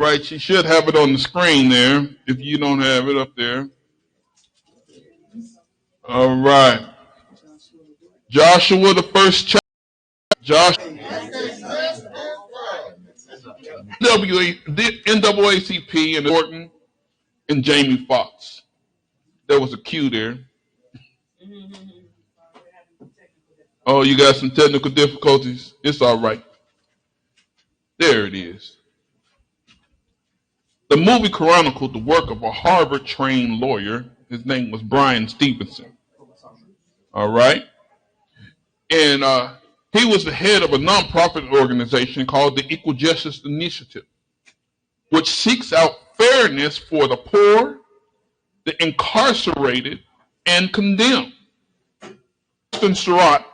Right, you should have it on the screen there if you don't have it up there. All right. Joshua, the first chapter. Joshua, NAACP, and Norton and Jamie Foxx. There was a cue there. Oh, you got some technical difficulties? It's all right. There it is. The movie chronicled the work of a Harvard-trained lawyer. His name was Brian Stevenson. All right. And he was the head of a nonprofit organization called the Equal Justice Initiative, which seeks out fairness for the poor, the incarcerated, and condemned. Justin Surratt,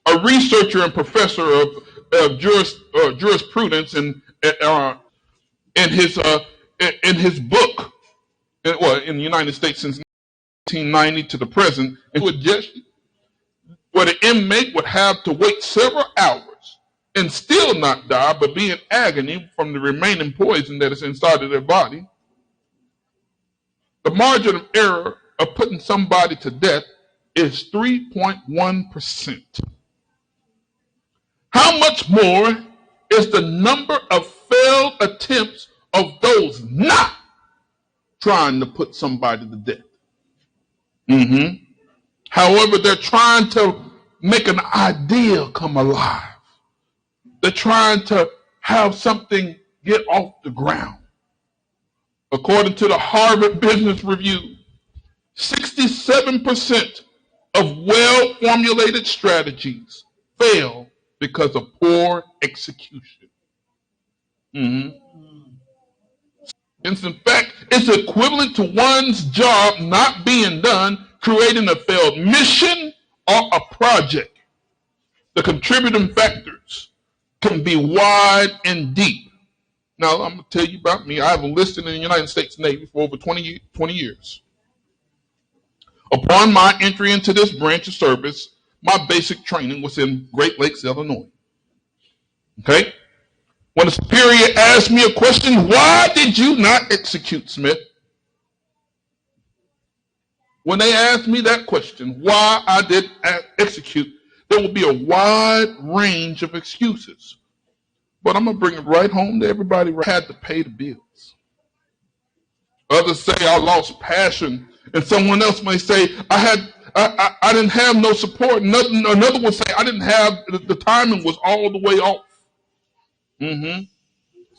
a researcher and professor of jurisprudence in his book, in the United States since 1990 to the present, where the inmate would have to wait several hours and still not die, but be in agony from the remaining poison that is inside of their body. The margin of error of putting somebody to death is 3.1%. How much more is the number of failed attempts of those not trying to put somebody to death? However, they're trying to make an idea come alive. They're trying to have something get off the ground. According to the Harvard Business Review, 67% of well-formulated strategies fail because of poor execution. In fact, it's equivalent to one's job not being done, creating a failed mission or a project. The contributing factors can be wide and deep. Now, I'm going to tell you about me. I've enlisted in the United States Navy for over 20 years. Upon my entry into this branch of service, my basic training was in Great Lakes, Illinois. Okay? When the superior asked me a question, why did you not execute, Smith? When they asked me that question, why I didn't execute, there will be a wide range of excuses. But I'm going to bring it right home to everybody. I had to pay the bills. Others say I lost passion, and someone else may say I didn't have no support. Another would say I didn't have the timing was all the way off.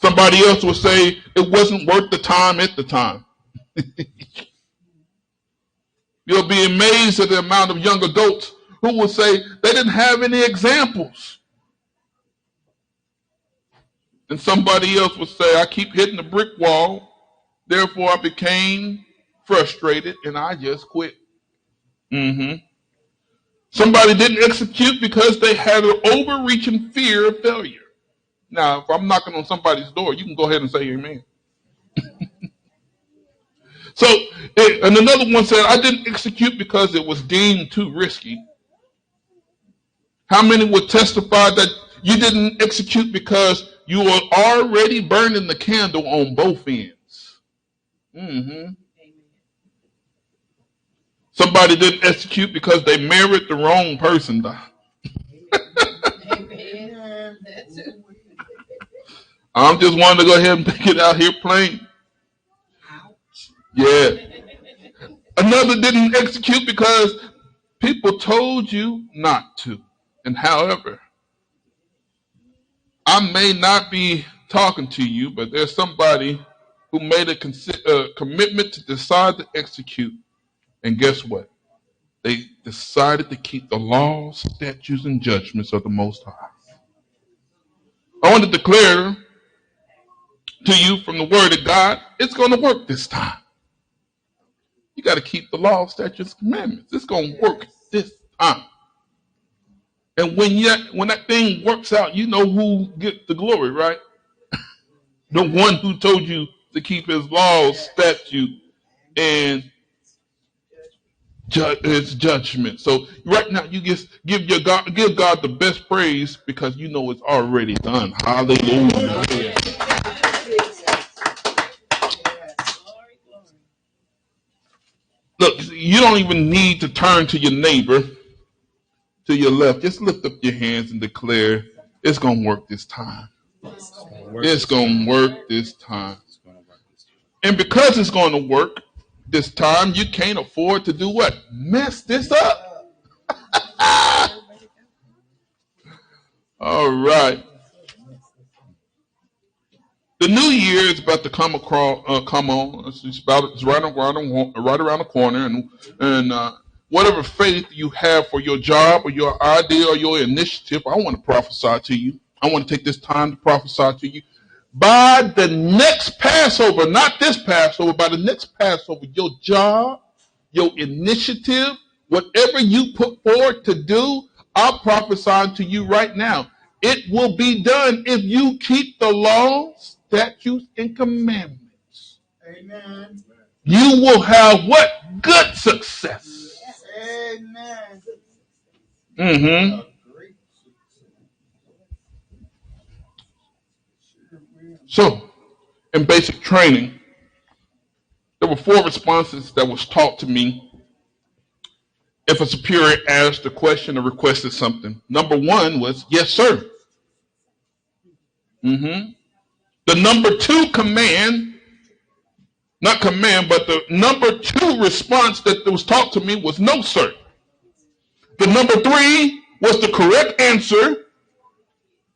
Somebody else would say it wasn't worth the time at the time. You'll be amazed at the amount of young adults who will say they didn't have any examples. And somebody else will say, I keep hitting the brick wall, therefore I became frustrated and I just quit. Somebody didn't execute because they had an overreaching fear of failure. Now, if I'm knocking on somebody's door, you can go ahead and say amen. So, and another one said, I didn't execute because it was deemed too risky. How many would testify that you didn't execute because you were already burning the candle on both ends? Somebody didn't execute because they married the wrong person. I'm just wanting to go ahead and pick it out here plain. Yeah. Another didn't execute because people told you not to. And however, I may not be talking to you, but there's somebody who made a commitment to decide to execute. And guess what? They decided to keep the laws, statutes, and judgments of the Most High. I want to declare to you from the Word of God, it's going to work this time. You got to keep the law, statutes, commandments. It's going to work this time. And when that thing works out, you know who gets the glory, right? The one who told you to keep his laws, statute, and his judgment. So right now, you just give God the best praise because you know it's already done. Hallelujah. you don't even need to turn to your neighbor to your left. Just lift up your hands and declare, it's going to work this time. It's going to work this time. And because it's going to work this time, you can't afford to do what? Mess this up. All right. The new year is about to come on. It's right around the corner, and whatever faith you have for your job or your idea or your initiative, I want to prophesy to you. I want to take this time to prophesy to you. By the next Passover, not this Passover, by the next Passover, your job, your initiative, whatever you put forward to do, I'll prophesy to you right now. It will be done if you keep the laws, statutes, and commandments. Amen. You will have what? Good success. Amen. Mm-hmm. So, in basic training, there were 4 responses that was taught to me if a superior asked a question or requested something. Number 1 was, yes, sir. Mm-hmm. The number 2 command, not command, but the number 2 response that was taught to me was, no, sir. The number 3 was the correct answer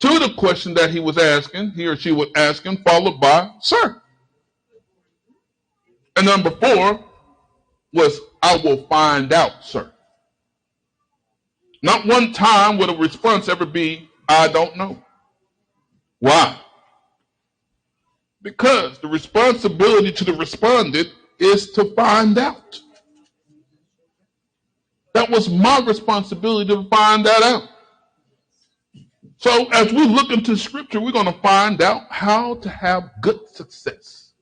to the question that he was asking, he or she was asking, followed by, sir. And number 4 was, I will find out, sir. Not one time would a response ever be, I don't know. Why? Because the responsibility to the respondent is to find out. That was my responsibility to find that out. So as we look into Scripture, we're going to find out how to have good success.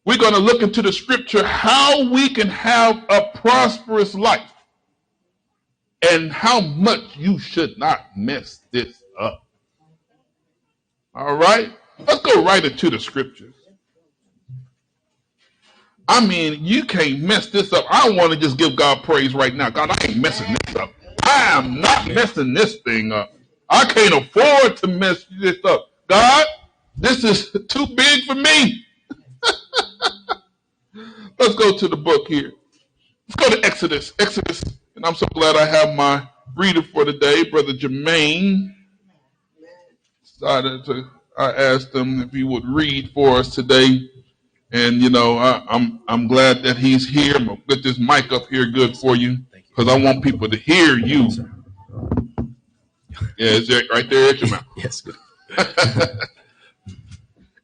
We're going to look into the Scripture how we can have a prosperous life and how much you should not mess this up. All right? Let's go right into the Scriptures. I mean, you can't mess this up. I want to just give God praise right now. God, I ain't messing this up. I am not messing this thing up. I can't afford to mess this up. God, this is too big for me. Let's go to the book here. Let's go to Exodus. Exodus, and I'm so glad I have my reader for today, Brother Jermaine. I asked him if he would read for us today. And, you know, I'm glad that he's here. I'm going to get this mic up here good for you because I want people to hear you. Yeah, is that right there at your mouth? Yes, good.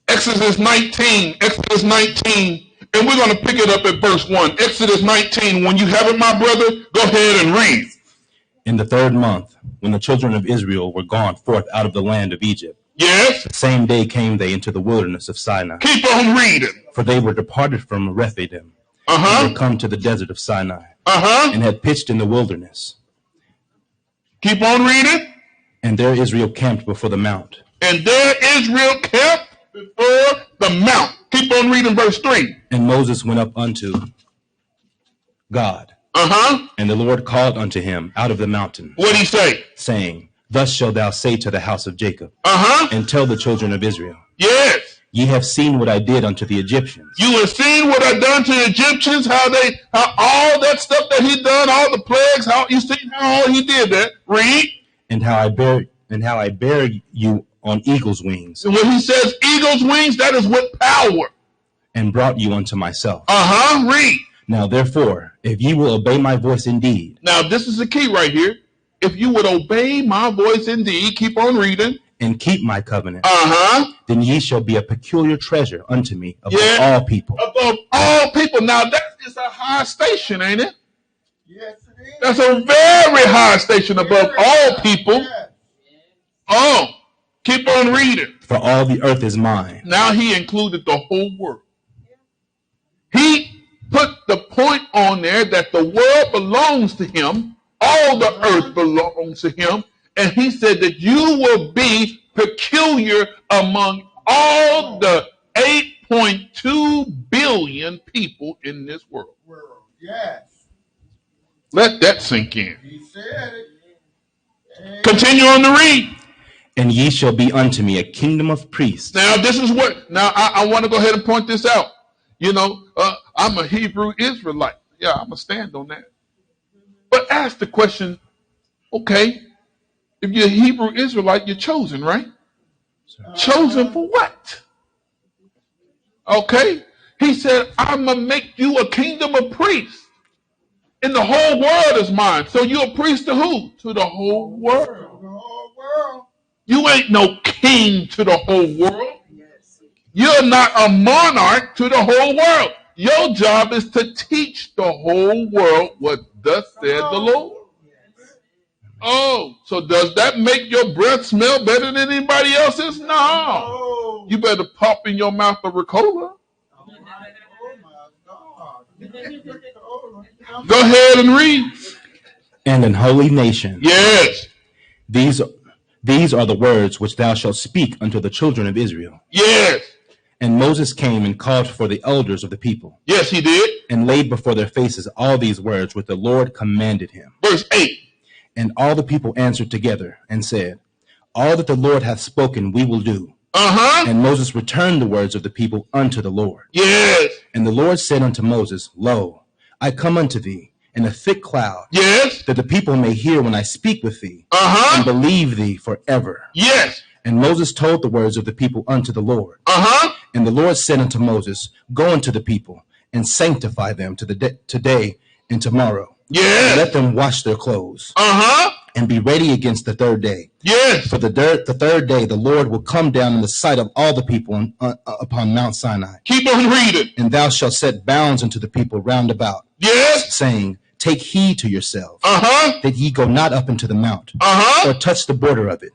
Exodus 19, and we're going to pick it up at verse 1. Exodus 19, when you have it, my brother, go ahead and read. In the 3rd month, when the children of Israel were gone forth out of the land of Egypt, yes, the same day came they into the wilderness of Sinai. Keep on reading. For they were departed from Rephidim, and were come to the desert of Sinai, and had pitched in the wilderness. Keep on reading. And there Israel camped before the mount. And there Israel camped before the mount. Keep on reading verse 3. And Moses went up unto God. And the Lord called unto him out of the mountain. What'd he say? Saying, Thus shalt thou say to the house of Jacob, and tell the children of Israel, yes, ye have seen what I did unto the Egyptians. You have seen what I done to the Egyptians, how all that stuff that he done, all the plagues, how you see how he did that. Read. And how I bear you on eagle's wings. And when he says eagle's wings, that is with power. And brought you unto myself. Read. Now therefore, if ye will obey my voice indeed. Now this is the key right here. If you would obey my voice indeed, keep on reading. And keep my covenant. Then ye shall be a peculiar treasure unto me above all people. Above all people. Now that is a high station, ain't it? Yes, it is. That's a very high station above all people. Oh, keep on reading. For all the earth is mine. Now he included the whole world. He put the point on there that the world belongs to him. All the earth belongs to him. And he said that you will be peculiar among all the 8.2 billion people in this world. Yes. Let that sink in. He said it. Continue on to read. And ye shall be unto me a kingdom of priests. Now, this is what, I want to go ahead and point this out. I'm a Hebrew Israelite. Yeah, I'm going to stand on that. But ask the question, okay, if you're a Hebrew Israelite, you're chosen, right? Chosen for what? Okay. He said, I'm going to make you a kingdom of priests. And the whole world is mine. So you're a priest to who? To the whole world. The whole world. You ain't no king to the whole world. You're not a monarch to the whole world. Your job is to teach the whole world what thus said the Lord. Oh, so does that make your breath smell better than anybody else's? No. You better pop in your mouth a Ricola. Go ahead and read. And an holy nation. Yes. These are the words which thou shalt speak unto the children of Israel. Yes. And Moses came and called for the elders of the people. Yes, he did. And laid before their faces all these words which the Lord commanded him. Verse 8. And all the people answered together and said, all that the Lord hath spoken we will do. And Moses returned the words of the people unto the Lord. Yes. And the Lord said unto Moses, lo, I come unto thee in a thick cloud. Yes. That the people may hear when I speak with thee. And believe thee forever. Yes. And Moses told the words of the people unto the Lord. And the Lord said unto Moses, go unto the people and sanctify them today and tomorrow. Yes. And let them wash their clothes. And be ready against the third day. Yes. For the third day the Lord will come down in the sight of all the people upon Mount Sinai. Keep on reading. And thou shalt set bounds unto the people round about. Yes. Saying, take heed to yourselves, that ye go not up into the mount, or touch the border of it.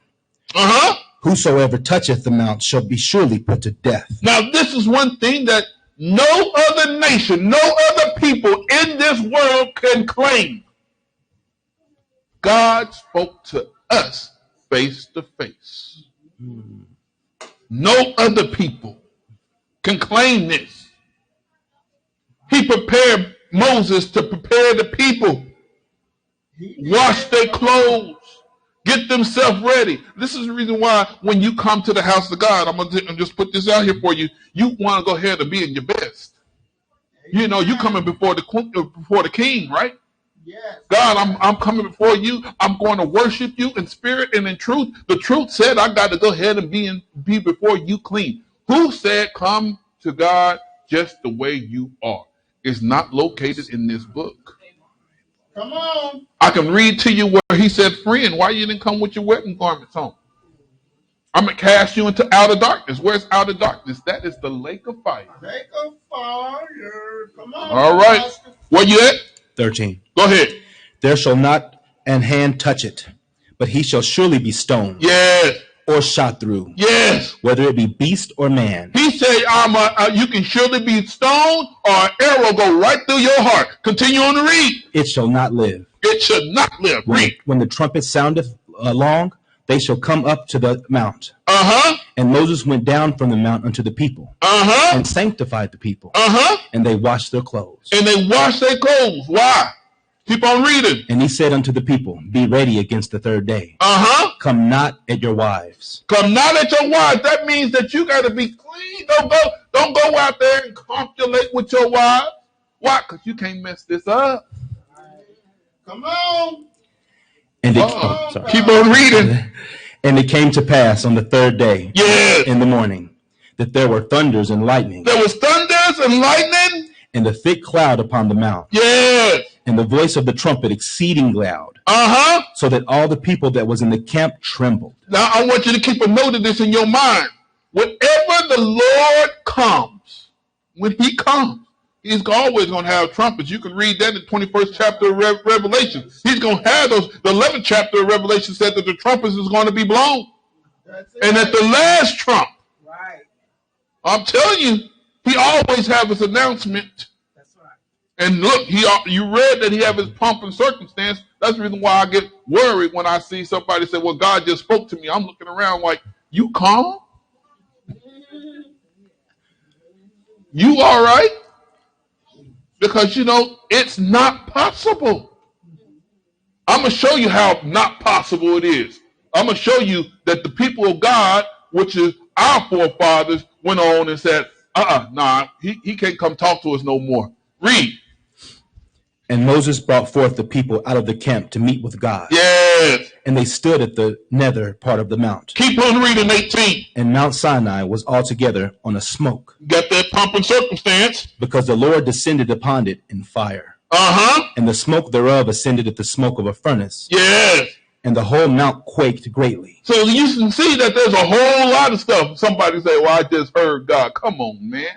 Whosoever toucheth the mount shall be surely put to death. Now this is one thing that no other nation, no other people in this world can claim. God spoke to us face to face. No other people can claim this. He prepared Moses to prepare the people, wash their clothes, get themselves ready. This is the reason why when you come to the house of God, I'm going to just put this out here for you. You want to go ahead and be in your best. You know, you coming before the king, right? Yes. God, I'm coming before you. I'm going to worship you in spirit and in truth. The truth said I got to go ahead and be before you clean. Who said come to God just the way you are? It's not located in this book. Come on. I can read to you where he said, friend, why you didn't come with your wedding garments on? I'm going to cast you into outer darkness. Where's outer darkness? That is the lake of fire. Lake of fire. Come on. All right. Where you at? 13. Go ahead. There shall not an hand touch it, but he shall surely be stoned. Yes. Or shot through. Yes. Whether it be beast or man. He said, you can surely be stoned or an arrow go right through your heart. Continue on to read. It shall not live. It shall not live. Read. When the trumpet soundeth long, they shall come up to the mount. And Moses went down from the mount unto the people. And sanctified the people. And they washed their clothes. And they washed their clothes. Why? Keep on reading. And he said unto the people, be ready against the third day. Come not at your wives. Come not at your wives. That means that you got to be clean. Don't go out there and copulate with your wives. Why? Because you can't mess this up. Come on. And keep on reading. And it came to pass on the third day, in the morning, that there were thunders and lightning. There was thunders and lightning. And a thick cloud upon the mount. Yes. And the voice of the trumpet exceeding loud. So that all the people that was in the camp trembled. Now I want you to keep a note of this in your mind. Whenever the Lord comes, when he comes, he's always going to have trumpets. You can read that in the 21st chapter of Revelation. He's going to have those. The 11th chapter of Revelation said that the trumpets is going to be blown. And at the last trump, I'm telling you, he always have his announcement. That's right. And look, you read that he have his pomp and circumstance. That's the reason why I get worried when I see somebody say, well, God just spoke to me. I'm looking around like, you calm? You all right? Because because, it's not possible. I'm going to show you how not possible it is. I'm going to show you that the people of God, which is our forefathers, went on and said, he can't come talk to us no more. Read. And Moses brought forth the people out of the camp to meet with God. Yes. And they stood at the nether part of the mount. Keep on reading 18. And Mount Sinai was altogether on a smoke. Got that pomp and circumstance. Because the Lord descended upon it in fire. And the smoke thereof ascended at the smoke of a furnace. Yes. And the whole mount quaked greatly. So you can see that there's a whole lot of stuff. Somebody say, well, I just heard God. Come on, man.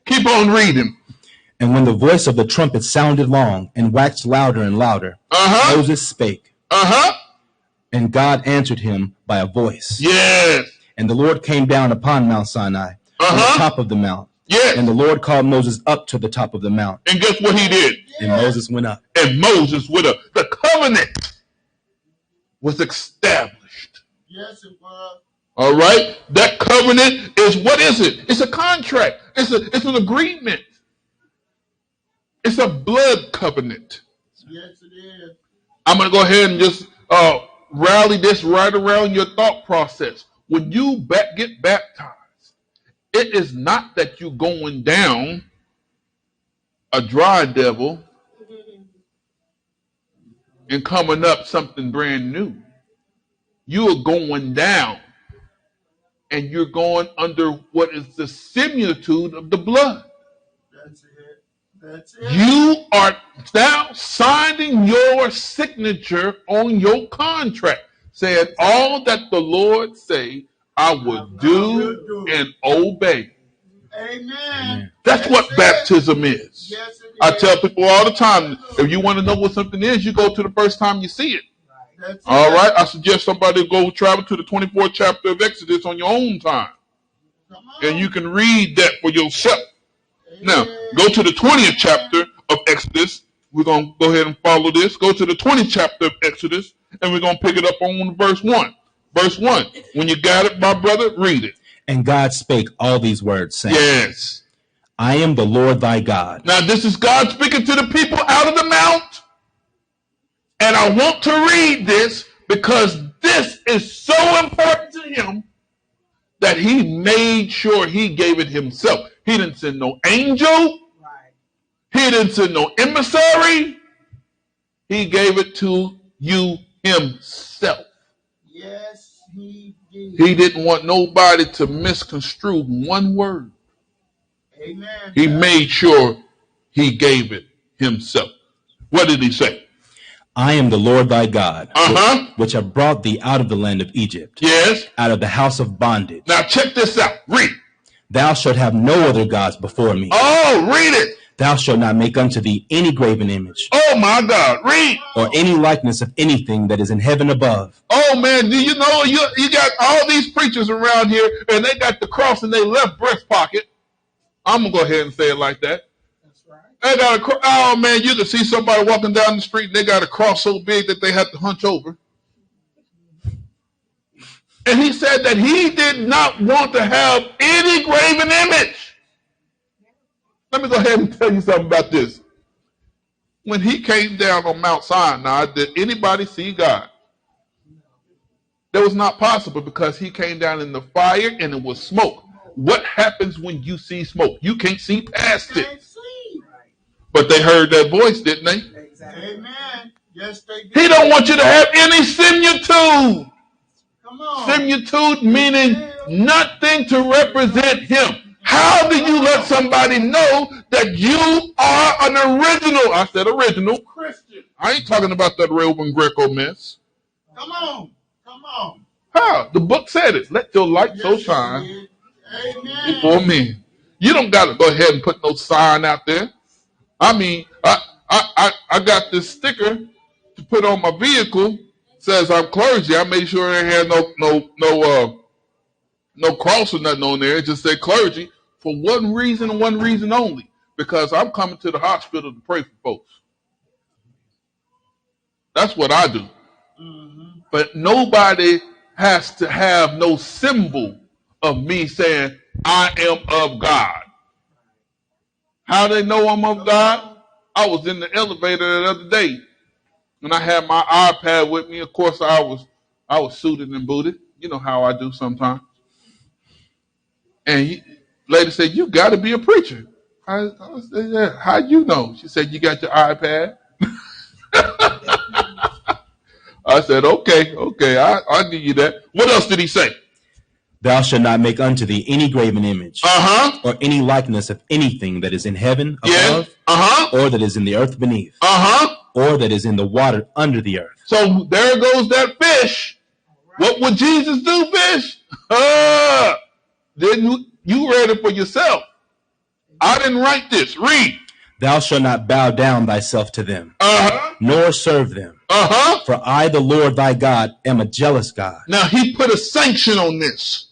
Keep on reading. And when the voice of the trumpet sounded long and waxed louder and louder, Moses spake. And God answered him by a voice. Yes. And the Lord came down upon Mount Sinai on the top of the mount. Yes. And the Lord called Moses up to the top of the mount. And guess what he did? And Moses went up. And Moses went up. The covenant was established. Yes, it was. All right. That covenant is, what is it? It's a contract. It's an agreement. It's a blood covenant. Yes, it is. I'm going to go ahead and just rally this right around your thought process. When you get baptized, it is not that you're going down a dry devil and coming up something brand new. You are going down and you're going under what is the similitude of the blood. That's it. That's it. You are now signing your signature on your contract, saying all that the Lord say, I will do and obey. Amen. That's what baptism is. Yes, it is. I tell people all the time, if you want to know what something is, you go to the first time you see it. That's All it. right? I suggest somebody go travel to the 24th chapter of Exodus on your own time. Come on. And you can read that for yourself. Now, Amen. go to the 20th chapter of Exodus. We're going to go ahead and follow this. Go to the 20th chapter of Exodus, and we're going to pick it up on verse 1. Verse 1. When you got it, my brother, read it. And God spake all these words, saying, Yes. I am the Lord thy God. Now, this is God speaking to the people out of the mount. And I want to read this because this is so important to him that he made sure he gave it himself. He didn't send no angel. Right. He didn't send no emissary. He gave it to you himself. Yes, he did. He didn't want nobody to misconstrue one word. Amen. He made sure he gave it himself. What did he say? I am the Lord thy God, Uh-huh. which have brought thee out of the land of Egypt, Yes. out of the house of bondage. Now check this out. Read. Thou shalt have no other gods before me. Oh, read it. Thou shalt not make unto thee any graven image, Oh, my God. Read. or any likeness of anything that is in heaven above, Oh, man. Do you know you got all these preachers around here and they got the cross in their left breast pocket. I'm going to go ahead and say it like that. That's right. They got oh, man, you can see somebody walking down the street and they got a cross so big that they have to hunch over. And he said that he did not want to have any graven image. Let me go ahead and tell you something about this. When he came down on Mount Sinai, did anybody see God? That was not possible because he came down in the fire and it was smoke. What happens when you see smoke? You can't see past it. Can't see. But they heard that voice, didn't they? Exactly. Amen. Yes, they did. He don't want you to have any similitude. Come on. Similitude meaning nothing to represent him. How do you let somebody know that you are an original? I said original Christian. I ain't talking about that Roman Greco mess. Come on. Come on. How? The book said it. Let your light so Yes, shine it did. Amen. before men. You don't got to go ahead and put no sign out there. I mean, I got this sticker to put on my vehicle. Says I'm clergy. I made sure I had no cross or nothing on there. It just said clergy for one reason and one reason only. Because I'm coming to the hospital to pray for folks. That's what I do. Mm-hmm. But nobody has to have no symbol of me saying I am of God. How do they know I'm of God? I was in the elevator the other day, and I had my iPad with me. Of course, I was suited and booted. You know how I do sometimes. And lady said, "You got to be a preacher." I said, "Yeah. How you know?" She said, "You got your iPad." I said, "Okay, I'll give you that." What else did he say? Thou shalt not make unto thee any graven image, or any likeness of anything that is in heaven above, or that is in the earth beneath, or that is in the water under the earth. So there goes that fish. What would Jesus do, fish? Then you read it for yourself. I didn't write this. Read. Thou shalt not bow down thyself to them, nor serve them. For I, the Lord thy God, am a jealous God. Now he put a sanction on this.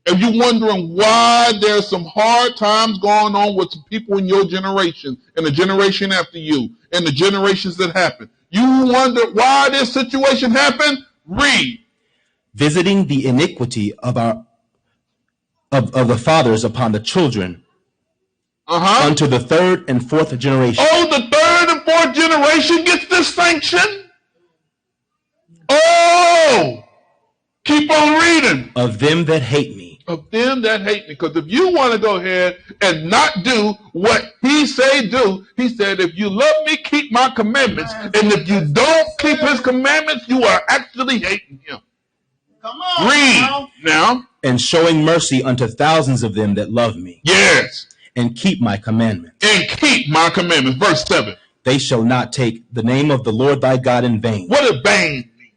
If you're wondering why there's some hard times going on with some people in your generation, and the generation after you, and the generations that happen, you wonder why this situation happened? Read. Visiting the iniquity of the fathers upon the children, unto the third and fourth generation. Oh, the third and fourth generation gets this sanction? Oh, keep on reading. Of them that hate me. Of them that hate me. Because if you want to go ahead and not do what he say do, he said, if you love me, keep my commandments. And if you don't keep his commandments, you are actually hating him. Come on. Read now. And showing mercy unto thousands of them that love me. Yes. And keep my commandments. And keep my commandments. Verse 7. They shall not take the name of the Lord thy God in vain. What does vain mean?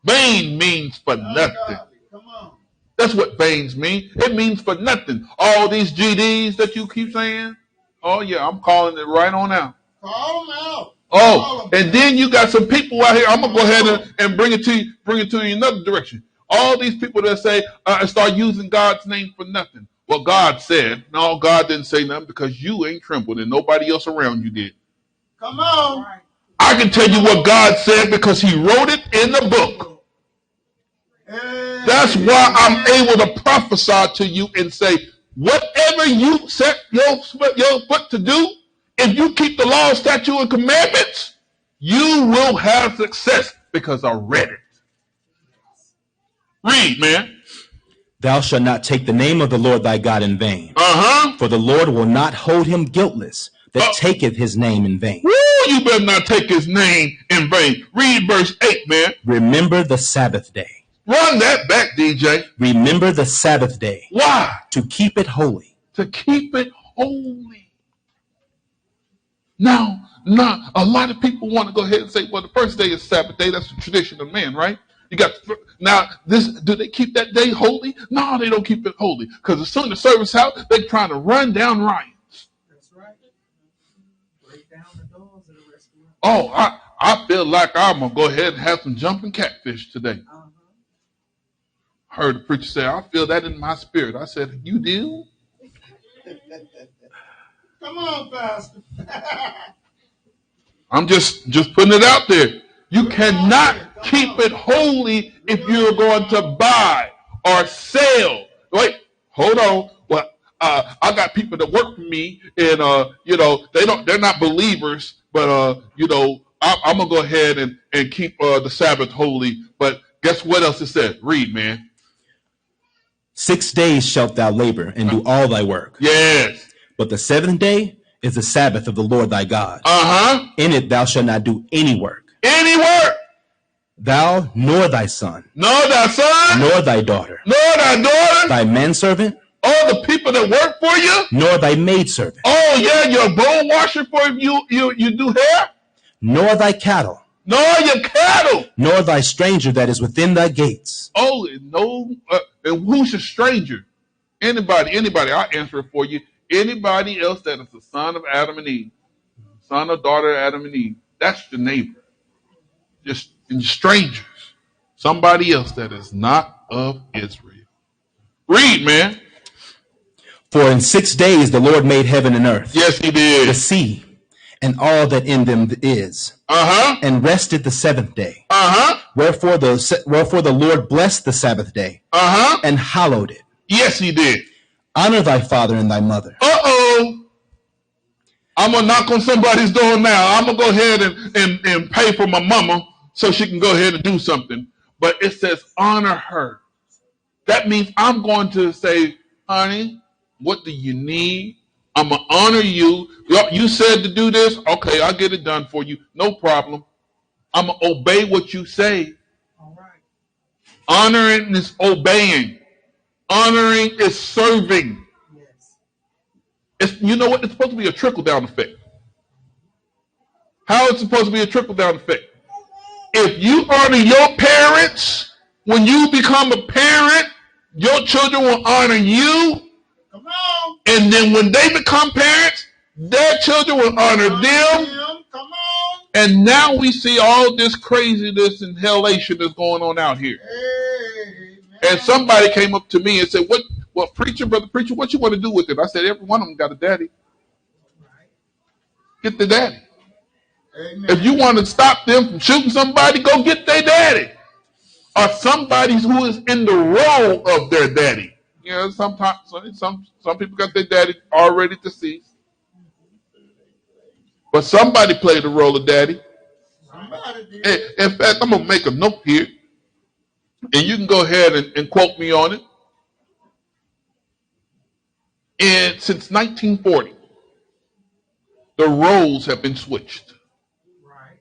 Vain means for nothing. Come on. That's what vains mean. It means for nothing. All these GDs that you keep saying. Oh yeah, I'm calling it right on out. Call them out. Oh, and then you got some people out here. I'm gonna go ahead and bring it to you in another direction. All these people that say start using God's name for nothing. Well, God said, no, God didn't say nothing because you ain't trembled and nobody else around you did. Come on. I can tell you what God said because he wrote it in the book. That's why I'm able to prophesy to you and say, whatever you set your foot to do, if you keep the law, statute, and commandments, you will have success because I read it. Read, man. Thou shalt not take the name of the Lord thy God in vain. For the Lord will not hold him guiltless that taketh his name in vain. Woo, you better not take his name in vain. Read verse 8, man. Remember the Sabbath day. Run that back, DJ. Remember the Sabbath day. Why? To keep it holy. To keep it holy. Now, a lot of people want to go ahead and say, well, the first day is Sabbath day. That's the tradition of man, right? You got now this. Do they keep that day holy? No, they don't keep it holy because as soon as the service out, they're trying to run down riots. That's right. Break down the doors of the restaurant. Oh, I feel like I'm gonna go ahead and have some jumping catfish today. Heard the preacher say, I feel that in my spirit. I said, you do? Come on, Pastor. I'm just putting it out there. You cannot keep it holy if you're going to buy or sell. Wait, hold on. Well, I got people that work for me, and they're not believers, but I'm gonna go ahead and keep the Sabbath holy. But guess what else it said? Read, man. 6 days shalt thou labor and do all thy work. Yes. But the seventh day is the Sabbath of the Lord thy God. In it thou shalt not do any work. Any work. Thou, nor thy son. Nor thy son. Nor thy daughter. Nor thy daughter. Thy manservant. All the people that work for you. Nor thy maidservant. Oh yeah, your bone washer for if you do hair. Nor thy cattle. Nor your cattle. Nor thy stranger that is within thy gates. Oh, no. And who's a stranger? Anybody. I'll answer it for you. Anybody else that is the son of Adam and Eve. Son or daughter of Adam and Eve. That's your neighbor. Just strangers. Somebody else that is not of Israel. Read, man. For in 6 days the Lord made heaven and earth. Yes, he did. The sea and all that in them is. And rested the seventh day. Wherefore the Lord blessed the Sabbath day. And hallowed it. Yes, he did. Honor thy father and thy mother. I'm going to knock on somebody's door now. I'm going to go ahead and pay for my mama so she can go ahead and do something. But it says honor her. That means I'm going to say, honey, what do you need? I'm going to honor you. You said to do this. Okay, I'll get it done for you. No problem. I'm going to obey what you say. All right. Honoring is obeying. Honoring is serving. You know what? It's supposed to be a trickle-down effect. How is it supposed to be a trickle-down effect? If you honor your parents, when you become a parent, your children will honor you. Come on. And then when they become parents, their children will honor them. Come on. And now we see all this craziness and hellation that's going on out here. Amen. And somebody came up to me and said, "Well, brother preacher, what you want to do with it?" I said, every one of them got a daddy. Get the daddy. Amen. If you want to stop them from shooting somebody, go get their daddy. Or somebody who is in the role of their daddy. You know, sometimes some people got their daddy already deceased. But somebody played the role of daddy. Somebody did. In fact, I'm going to make a note here. And you can go ahead and quote me on it. And since 1940, the roles have been switched. Right.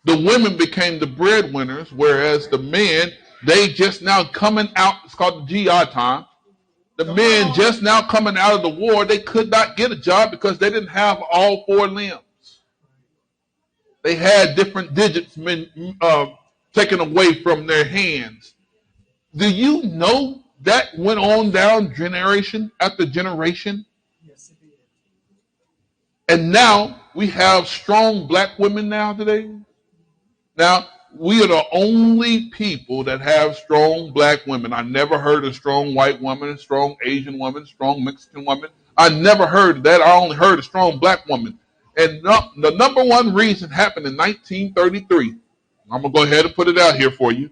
The women became the breadwinners, whereas the men, they just now coming out, it's called the GI time. The men just now coming out of the war, they could not get a job because they didn't have all four limbs. They had different digits taken away from their hands. Do you know that went on down generation after generation? Yes, it did. And now we have strong black women now today. Now, we are the only people that have strong black women. I never heard a strong white woman, a strong Asian woman, strong Mexican woman. I never heard that. I only heard a strong black woman. And the number one reason happened in 1933. I'm going to go ahead and put it out here for you.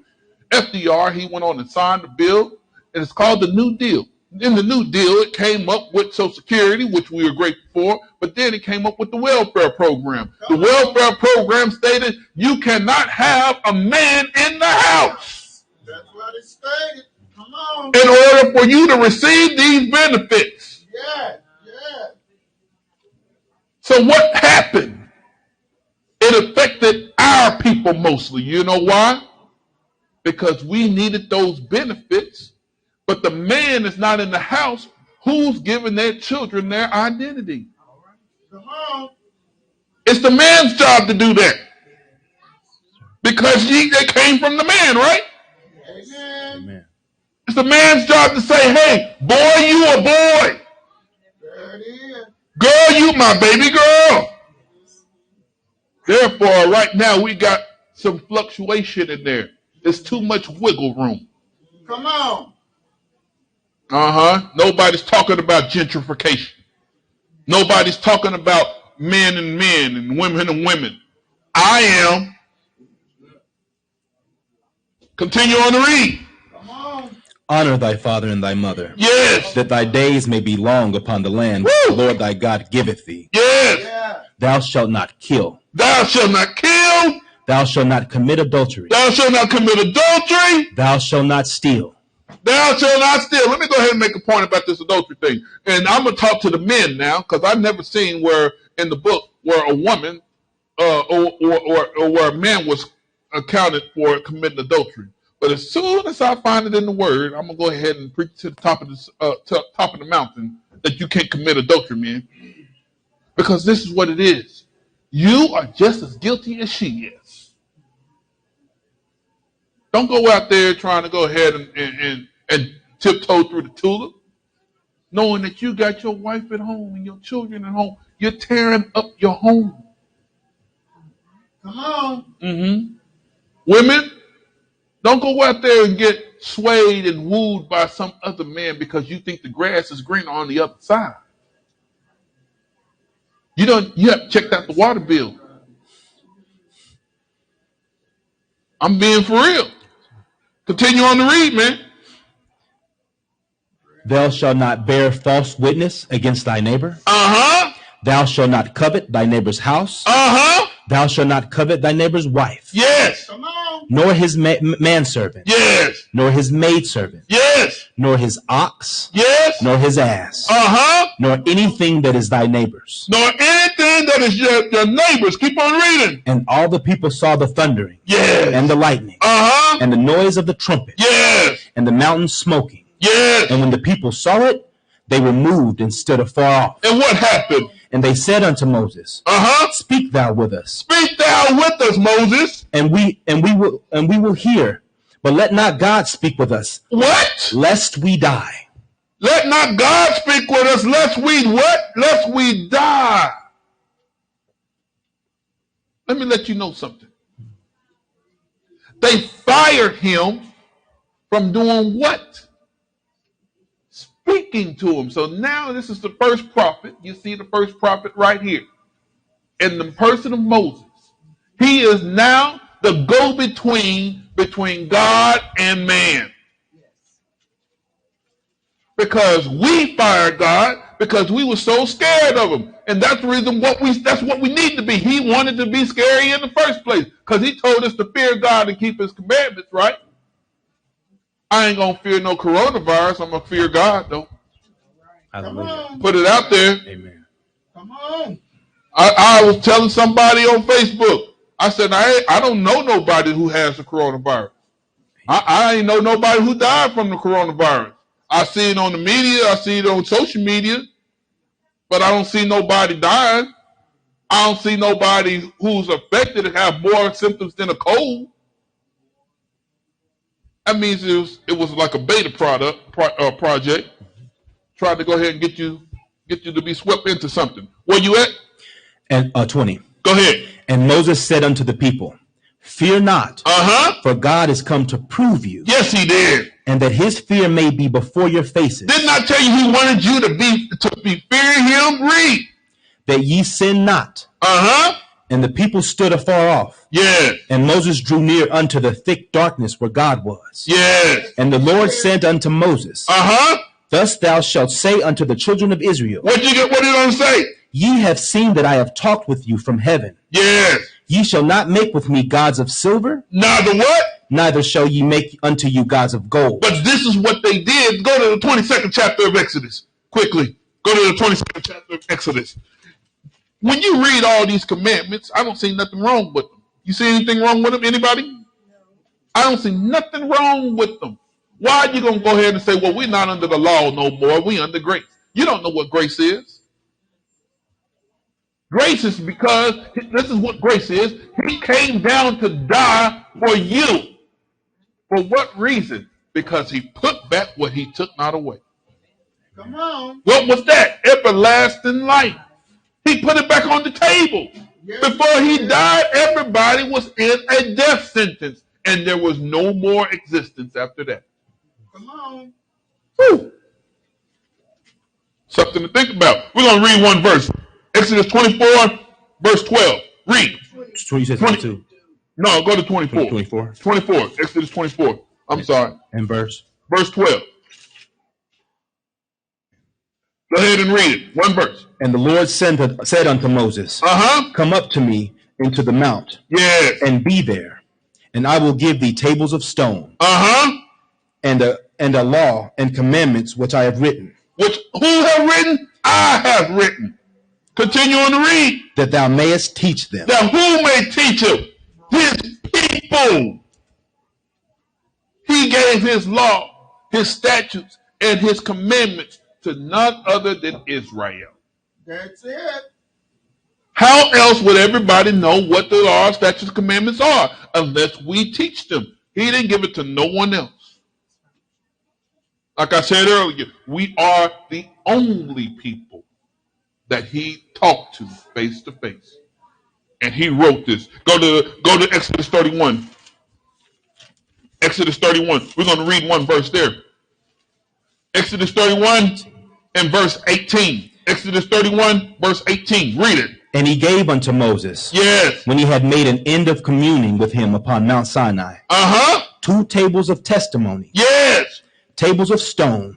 FDR, he went on and signed the bill, and it's called the New Deal. In the New Deal, it came up with Social Security, which we were grateful for, but then it came up with the welfare program. The welfare program stated you cannot have a man in the house. That's what it stated. Come on. In order for you to receive these benefits. Yeah, yeah. So what happened? It affected our people mostly. You know why? Because we needed those benefits, but the man is not in the house. Who's giving their children their identity? Come on. It's the man's job to do that. Because they came from the man, right? Amen. It's the man's job to say, hey, boy, you a boy. There it is. Girl, you my baby girl. Therefore, right now, we got some fluctuation in there. There's too much wiggle room. Come on. Nobody's talking about gentrification. Nobody's talking about men and women and women. I am. Continue on to read. Come on. Honor thy father and thy mother. Yes. That thy days may be long upon the land which the Lord thy God giveth thee. Yes. Yeah. Thou shalt not kill. Thou shalt not kill. Thou shalt not commit adultery. Thou shalt not commit adultery. Thou shalt not steal. Thou shalt not steal. Let me go ahead and make a point about this adultery thing. And I'm going to talk to the men now, because I've never seen where in the book where a woman or where a man was accounted for committing adultery. But as soon as I find it in the word, I'm going to go ahead and preach to the top of the mountain that you can't commit adultery, man. Because this is what it is. You are just as guilty as she is. Don't go out there trying to go ahead and tiptoe through the tulip, knowing that you got your wife at home and your children at home. You're tearing up your home. Come on. Women, don't go out there and get swayed and wooed by some other man because you think the grass is greener on the other side. You have to check out the water bill. I'm being for real. Continue on to read, man. Thou shalt not bear false witness against thy neighbor. Thou shalt not covet thy neighbor's house. Thou shalt not covet thy neighbor's wife. Yes. Come on. Nor his manservant. Yes. Nor his maidservant. Yes. Nor his ox. Yes. Nor his ass. Nor anything that is thy neighbor's. Nor anything that is your neighbor's. Keep on reading. And all the people saw the thundering. Yes. And the lightning. And the noise of the trumpet. Yes. And the mountain smoking. Yes. And when the people saw it, they were moved and stood afar off. And what happened? And they said unto Moses, Speak thou with us. Speak thou with us, Moses. And we will hear, but let not God speak with us. What? Lest we die. Let not God speak with us, lest we what? Lest we die. Let me let you know something. They fired him from doing what? Speaking to him. So now this is the first prophet. You see the first prophet right here. In the person of Moses. He is now the go-between between God and man. Because we fired God because we were so scared of him. And that's the reason that's what we need to be. He wanted to be scary in the first place. Because he told us to fear God and keep his commandments, right? I ain't going to fear no coronavirus. I'm going to fear God, though. Hallelujah. Put it out there. Amen. Come on. I was telling somebody on Facebook. I said, I don't know nobody who has the coronavirus. I ain't know nobody who died from the coronavirus. I see it on the media. I see it on social media. But I don't see nobody dying. I don't see nobody who's affected and have more symptoms than a cold. That means it was like a beta project. Tried to go ahead and get you to be swept into something. Where you at? And 20. Go ahead. And Moses said unto the people, Fear not, for God is come to prove you. Yes, he did. And that his fear may be before your faces. Didn't I tell you he wanted you to be fearing him? Read. That ye sin not. And the people stood afar off. Yes. And Moses drew near unto the thick darkness where God was. Yes. And the Lord said unto Moses, Thus thou shalt say unto the children of Israel. What did it say? Ye have seen that I have talked with you from heaven. Yes. Ye shall not make with me gods of silver. Neither what? Neither shall ye make unto you gods of gold. But this is what they did. Go to the 22nd chapter of Exodus. Quickly. Go to the 22nd chapter of Exodus. When you read all these commandments, I don't see nothing wrong with them. You see anything wrong with them? Anybody? No. I don't see nothing wrong with them. Why are you going to go ahead and say, well, we're not under the law no more. We under grace. You don't know what grace is. Grace is because, this is what grace is. He came down to die for you. For what reason? Because he put back what he took not away. Come on. What was that? Everlasting life. He put it back on the table. Yes. Before he died, everybody was in a death sentence. And there was no more existence after that. Come on. Whew. Something to think about. We're going to read one verse. Exodus 24, verse 12. Read. You said 22. No, go to 24. 24. 24. Exodus 24. I'm sorry. And verse 12. Go ahead and read it. One verse. And the Lord said unto Moses, Come up to me into the mount, yes, and be there, and I will give thee tables of stone, and a law and commandments which I have written. Which who have written? I have written. Continue on to read. That thou mayest teach them. That who may teach them? His people. He gave his law, his statutes, and his commandments to none other than Israel. That's it. How else would everybody know what the law, statutes, and commandments are unless we teach them? He didn't give it to no one else. Like I said earlier, we are the only people that he talked to face to face. And he wrote this. Go to Exodus 31. Exodus 31. We're going to read one verse there. Exodus 31 and verse 18. Exodus 31, verse 18. Read it. And he gave unto Moses, yes, when he had made an end of communing with him upon Mount Sinai, 2 tables of testimony, yes, tables of stone,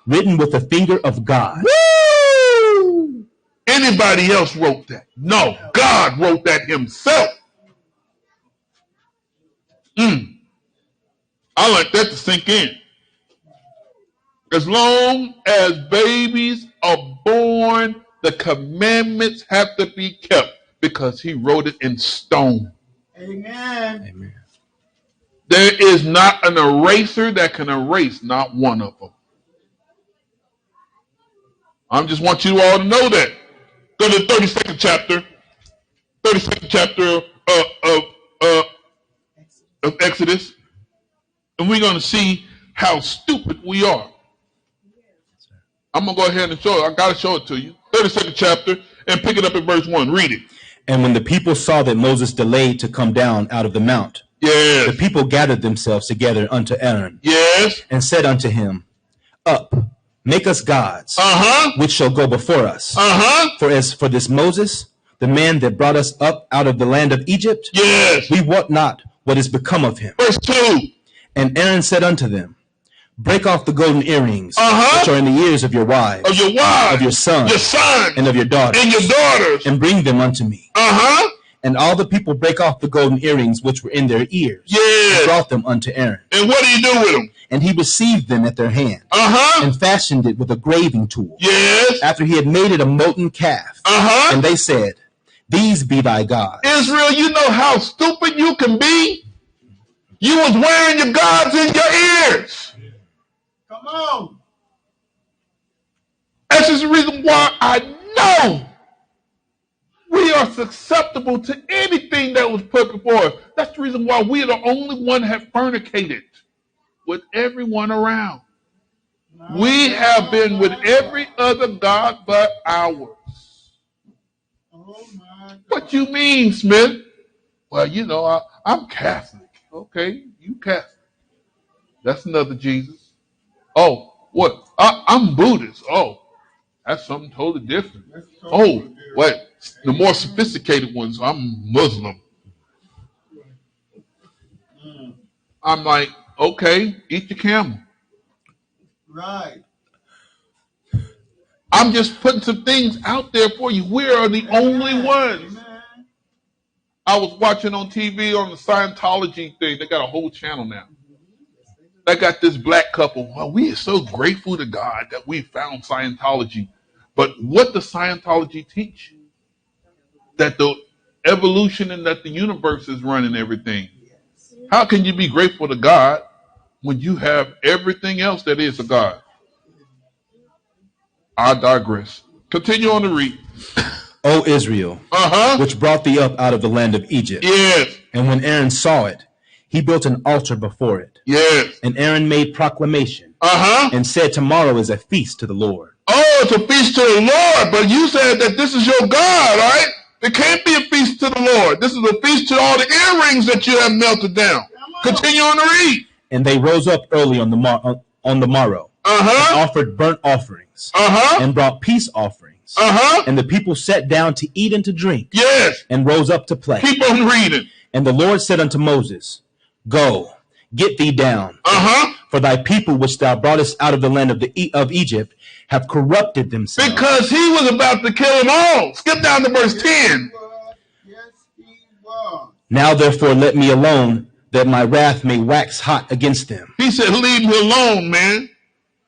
written with the finger of God. Woo! anybody else wrote that. No, God wrote that himself. I like that to sink in. As long as babies are born, the commandments have to be kept because he wrote it in stone. Amen. Amen. There is not an eraser that can erase not one of them. I just want you all to know that. Go to the 32nd chapter. 32nd chapter of Exodus. And we're going to see how stupid we are. I'm going to go ahead and show it. I got to show it to you. 32nd chapter and pick it up at verse 1. Read it. And when the people saw that Moses delayed to come down out of the mount, yes, the people gathered themselves together unto Aaron, yes, and said unto him, Up, make us gods, which shall go before us. For as for this Moses, the man that brought us up out of the land of Egypt, yes, we wot not what is become of him. Verse 2. And Aaron said unto them, Break off the golden earrings which are in the ears of your wives, of your sons, and of your daughters, and bring them unto me. And all the people break off the golden earrings which were in their ears, and brought them unto Aaron. And what do you do with them? And he received them at their hand, and fashioned it with a graving tool. Yes. After he had made it a molten calf. And they said, These be thy gods. Israel, you know how stupid you can be? You was wearing your gods in your ears. Come on. That's just the reason why I know we are susceptible to anything that was put before us. That's the reason why we are the only one have fornicated with everyone around. We have been with every other god but ours. Oh my God. What you mean, Smith? Well, you know, I'm Catholic. Okay, you Catholic. That's another Jesus. Oh, what? I'm Buddhist. Oh, that's something totally different. Oh, wait, the more sophisticated ones, I'm Muslim. I'm like, okay, eat your camel. Right. I'm just putting some things out there for you. We are the only ones. I was watching on TV on the Scientology thing. They got a whole channel now. They got this black couple. Well, we are so grateful to God that we found Scientology. But what does Scientology teach? That the evolution and that the universe is running everything. How can you be grateful to God when you have everything else that is a God? I digress. Continue on to read. O Israel, which brought thee up out of the land of Egypt. Yes. And when Aaron saw it, he built an altar before it. Yes. And Aaron made proclamation and said, Tomorrow is a feast to the Lord. Oh, it's a feast to the Lord. But you said that this is your God, right? It can't be a feast to the Lord. This is a feast to all the earrings that you have melted down. Continue on to read. And they rose up early on the morrow and offered burnt offerings and brought peace offerings. And the people sat down to eat and to drink. Yes. And rose up to play. Keep on reading. And the Lord said unto Moses, Go, get thee down. For thy people which thou broughtest out of the land of Egypt have corrupted themselves. Because he was about to kill them all. Skip down to verse 10. Yes, he was. Now therefore let me alone, that my wrath may wax hot against them. He said, leave me alone, man.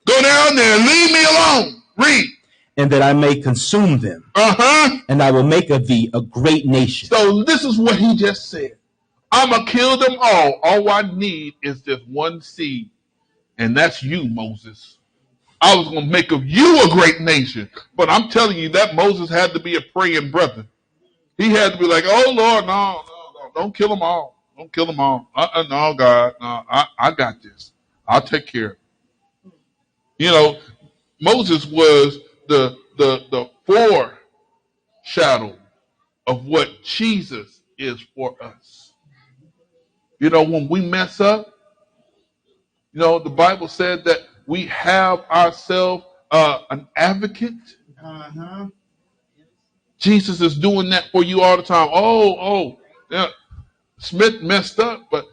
Go down there and leave me alone. Read. And that I may consume them. And I will make of thee a great nation. So this is what he just said. I'm going to kill them all. All I need is just one seed. And that's you, Moses. I was going to make of you a great nation. But I'm telling you that Moses had to be a praying brother. He had to be like, oh, Lord, no, don't kill them all. Don't kill them all. No, God, no, I got this. I'll take care of it. You know, Moses was the foreshadow of what Jesus is for us. You know, when we mess up, you know, the Bible said that we have ourselves an advocate. Jesus is doing that for you all the time. Oh, yeah, Smith messed up, but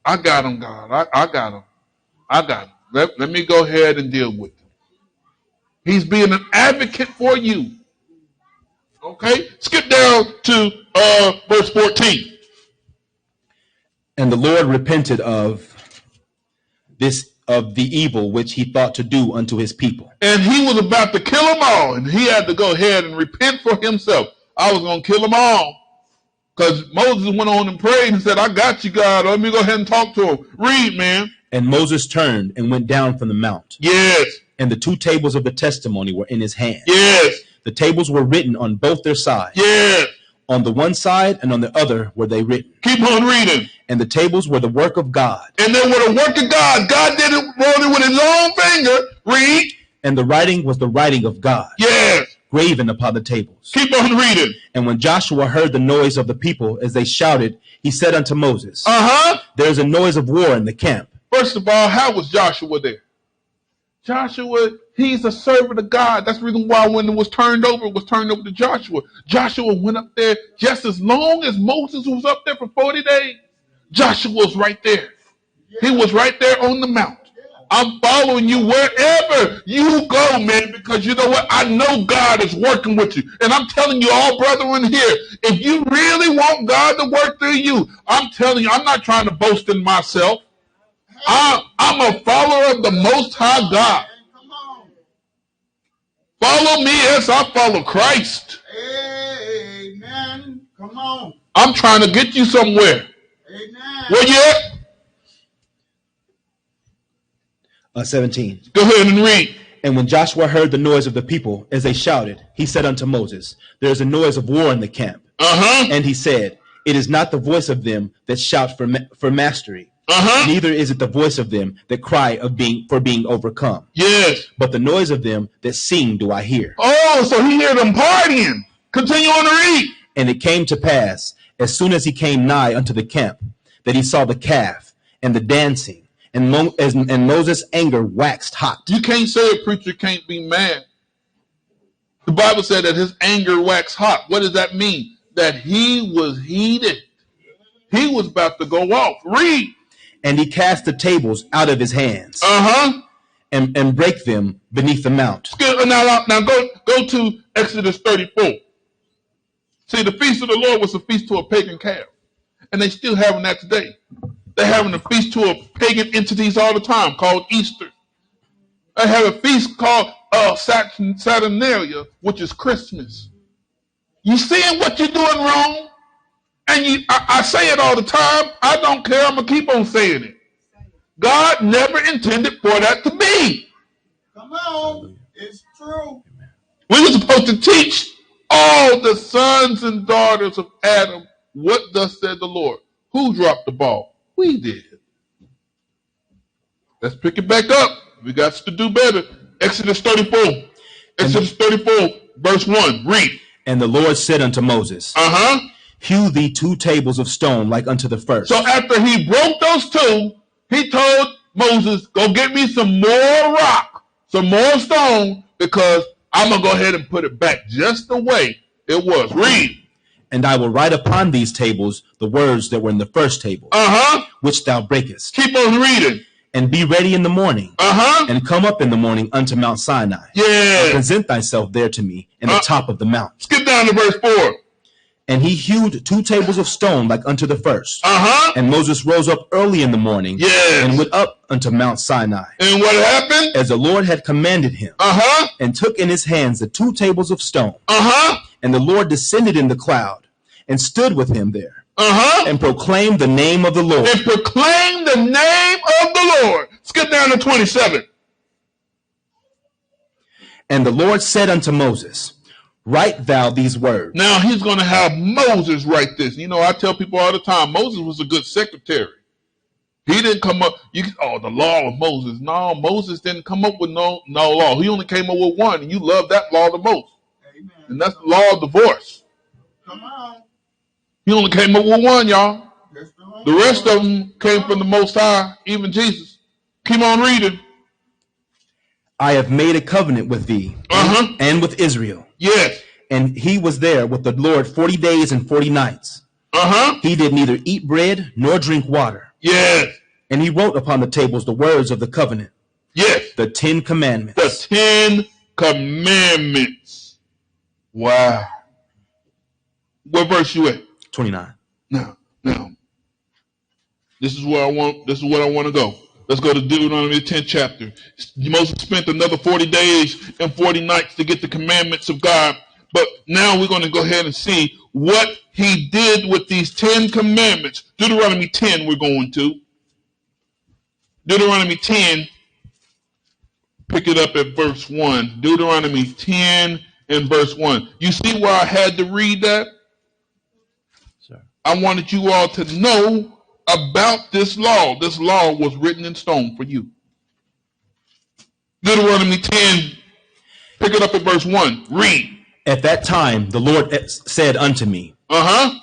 I got him, God. I got him. I got him. Let me go ahead and deal with him. He's being an advocate for you. Okay, skip down to verse 14. And the Lord repented of the evil which he thought to do unto his people. And he was about to kill them all, and he had to go ahead and repent for himself. I was going to kill them all. Because Moses went on and prayed and said, I got you, God. Let me go ahead and talk to him. Read, man. And Moses turned and went down from the mount. Yes. And the 2 tables of the testimony were in his hand. Yes. The tables were written on both their sides. Yes. On the one side and on the other were they written. Keep on reading. And the tables were the work of God. And they were the work of God. God did it, wrote it with his long finger. Read. And the writing was the writing of God. Yes. Graven upon the tables. Keep on reading. And when Joshua heard the noise of the people as they shouted, he said unto Moses, There is a noise of war in the camp. First of all, how was Joshua there? Joshua, he's a servant of God. That's the reason why when it was turned over to Joshua. Joshua went up there just as long as Moses was up there for 40 days. Joshua was right there. He was right there on the mount. I'm following you wherever you go, man, because you know what? I know God is working with you. And I'm telling you all, brethren, here, if you really want God to work through you, I'm telling you, I'm not trying to boast in myself. I'm a follower of the Most High God. Follow me as I follow Christ. Amen. Come on. I'm trying to get you somewhere. Amen. Where you at? 17. Go ahead and read. And when Joshua heard the noise of the people as they shouted, he said unto Moses, There is a noise of war in the camp. And he said, It is not the voice of them that shout for mastery. Neither is it the voice of them that cry for being overcome. Yes. But the noise of them that sing do I hear. Oh, so he heard them partying. Continue on to read. And it came to pass, as soon as he came nigh unto the camp, that he saw the calf and the dancing, and Moses' anger waxed hot. You can't say a preacher can't be mad. The Bible said that his anger waxed hot. What does that mean? That he was heated. He was about to go off. Read. And he cast the tables out of his hands. And break them beneath the mount. Now go to Exodus 34. See, the feast of the Lord was a feast to a pagan calf. And they still having that today. They're having a feast to a pagan entities all the time called Easter. They have a feast called Saturnalia, which is Christmas. You seeing what you're doing wrong? And I say it all the time. I don't care. I'm going to keep on saying it. God never intended for that to be. Come on. It's true. We were supposed to teach all the sons and daughters of Adam what thus said the Lord. Who dropped the ball? We did. Let's pick it back up. We got to do better. Exodus 34. Exodus 34, verse 1. Read. And the Lord said unto Moses, Hew thee 2 tables of stone like unto the first. So after he broke those 2, he told Moses, go get me some more rock, some more stone, because I'm going to go ahead and put it back just the way it was. Read. And I will write upon these tables the words that were in the first table, which thou breakest. Keep on reading. And be ready in the morning, and come up in the morning unto Mount Sinai. And present thyself there to me in the top of the mount. Skip down to verse 4. And he hewed 2 tables of stone like unto the first. And Moses rose up early in the morning, and went up unto Mount Sinai. And what happened? As the Lord had commanded him, and took in his hands the 2 tables of stone. And the Lord descended in the cloud, and stood with him there, and proclaimed the name of the Lord. And proclaimed the name of the Lord. Skip down to 27. And the Lord said unto Moses, Write thou these words. Now he's going to have Moses write this. You know, I tell people all the time, Moses was a good secretary. He didn't come up, the law of Moses. No, Moses didn't come up with no law. He only came up with one, and you love that law the most. Amen. And that's the law of divorce. Come on. He only came up with one, y'all. The rest of them came from the Most High, even Jesus. Keep on reading. I have made a covenant with thee and with Israel. Yes. And he was there with the Lord 40 days and 40 nights. He did neither eat bread nor drink water. Yes. And he wrote upon the tables the words of the covenant. Yes. The 10 commandments. The 10 commandments. Wow. What verse you at? 29. Now, this is where I want. This is what I want to go. Let's go to Deuteronomy 10th chapter. Moses spent another 40 days and 40 nights to get the commandments of God. But now we're going to go ahead and see what he did with these 10 commandments. Deuteronomy 10 we're going to. Deuteronomy 10, pick it up at verse 1. Deuteronomy 10 and verse 1. You see why I had to read that? Sir. I wanted you all to know about this law. This law was written in stone for you. Deuteronomy 10, pick it up at verse 1. Read. At that time the Lord said unto me,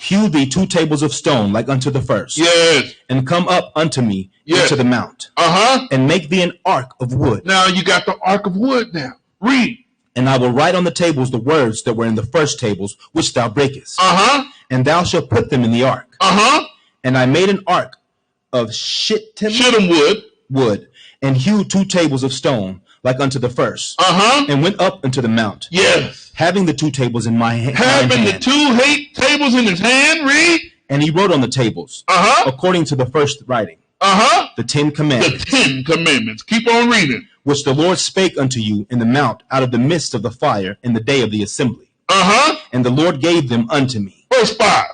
hew thee 2 tables of stone like unto the first. Yes. And come up unto me into the mount. And make thee an ark of wood. Now you got the ark of wood now. Read. And I will write on the tables the words that were in the first tables, which thou breakest. And thou shalt put them in the ark. And I made an ark of shittim wood, and hewed 2 tables of stone like unto the first, and went up into the mount. Yes. Having the 2 tables in my hand. Having the 2 tables in his hand. Read. And he wrote on the tables, according to the first writing, the 10 commandments. The 10 commandments. Keep on reading. Which the Lord spake unto you in the mount out of the midst of the fire in the day of the assembly. And the Lord gave them unto me. Verse 5.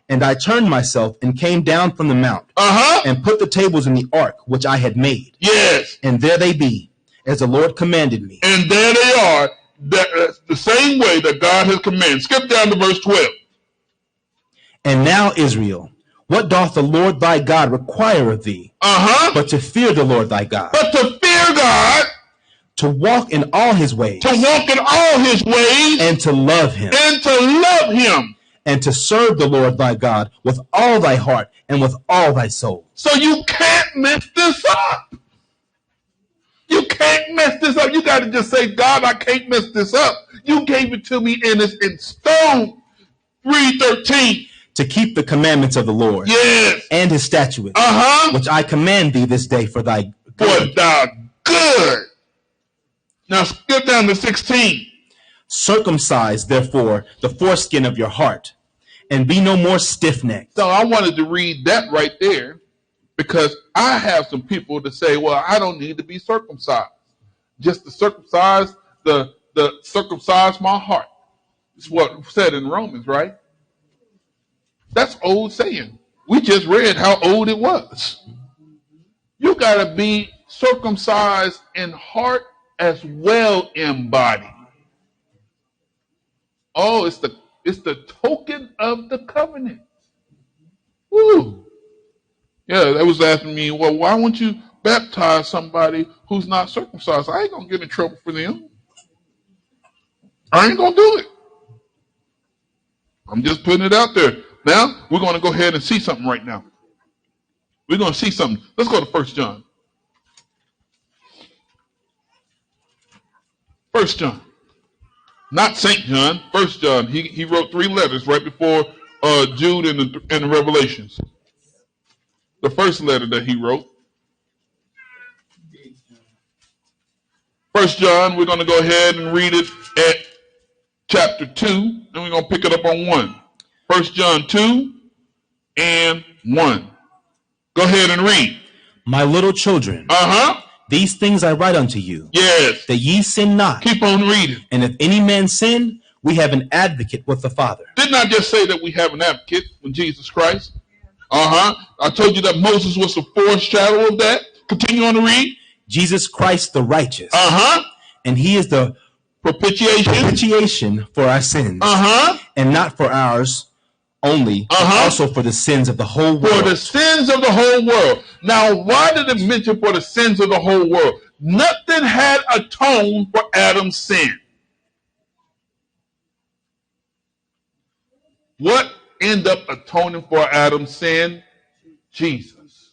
And I turned myself and came down from the mount, and put the tables in the ark which I had made. Yes. And there they be, as the Lord commanded me. And there they are, the same way that God has commanded. Skip down to verse 12. And now, Israel, what doth the Lord thy God require of thee? But to fear the Lord thy God. But to fear God. To walk in all his ways. To walk in all his ways. And to love him. And to love him. And to serve the Lord thy God with all thy heart and with all thy soul. So you can't mess this up. You can't mess this up. You got to just say, God, I can't mess this up. You gave it to me and it's in stone. 3:13. To keep the commandments of the Lord. Yes. And his statutes. Which I command thee this day for thy good. For thy good. Now skip down to 16. Circumcise, therefore, the foreskin of your heart, and be no more stiff-necked. So I wanted to read that right there, because I have some people that say, well, I don't need to be circumcised. Just to circumcise circumcise my heart. It's what said in Romans, right? That's old saying. We just read how old it was. You got to be circumcised in heart as well in body. Oh, it's the token of the covenant. Woo. Yeah, they was asking me, well, why won't you baptize somebody who's not circumcised? I ain't going to get in trouble for them. I ain't going to do it. I'm just putting it out there. Now, we're going to go ahead and see something right now. We're going to see something. Let's go to 1 John. 1 John. Not St. John, 1 John. He wrote 3 letters right before Jude and the Revelations. The first letter that he wrote. 1 John, we're going to go ahead and read it at chapter 2, and we're going to pick it up on 1. 1 John 2 and 1. Go ahead and read. My little children. These things I write unto you. Yes. That ye sin not. Keep on reading. And if any man sin, we have an advocate with the Father. Didn't I just say that we have an advocate with Jesus Christ? I told you that Moses was the foreshadow of that. Continue on to read. Jesus Christ the righteous. And he is the propitiation for our sins. And not for ours only, but also for the sins of the whole world. For the sins of the whole world. Now, why did it mention for the sins of the whole world? Nothing had atoned for Adam's sin. What ended up atoning for Adam's sin? Jesus.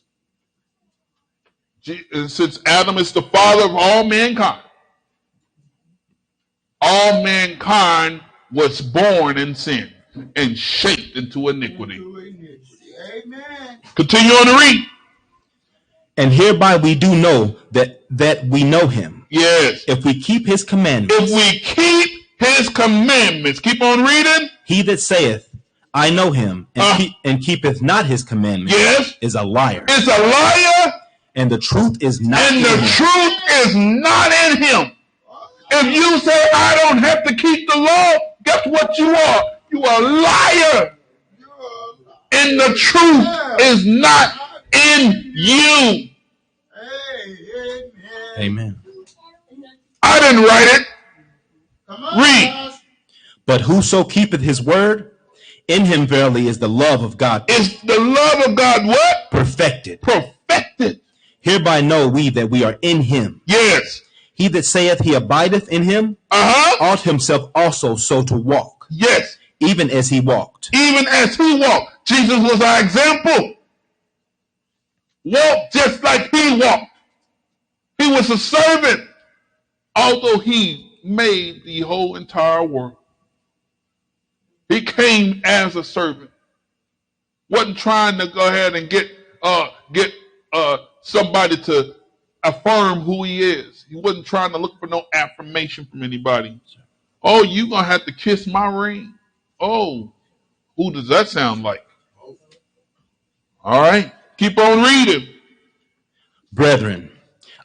Since Adam is the father of all mankind was born in sin and shaped into iniquity. Amen. Continue on to read. And hereby we do know that we know him. Yes. If we keep his commandments. If we keep his commandments. Keep on reading. He that saith, I know him, and keepeth not his commandments, is a liar. Is a liar. And the truth is not in him. And the truth is not in him. If you say, I don't have to keep the law, guess what you are? You are a liar. And the truth is not in you. Amen. I didn't write it. Read. But whoso keepeth his word, in him verily is the love of God. Is the love of God what? Perfected. Perfected. Hereby know we that we are in him. Yes. He that saith he abideth in him, ought himself also so to walk. Yes. Even as he walked. Even as he walked. Jesus was our example. Walk just like he walked. He was a servant. Although he made the whole entire world. He came as a servant. Wasn't trying to go ahead and get somebody to affirm who he is. He wasn't trying to look for no affirmation from anybody. Oh, you gonna have to kiss my ring? Oh, who does that sound like? All right, keep on reading. Brethren,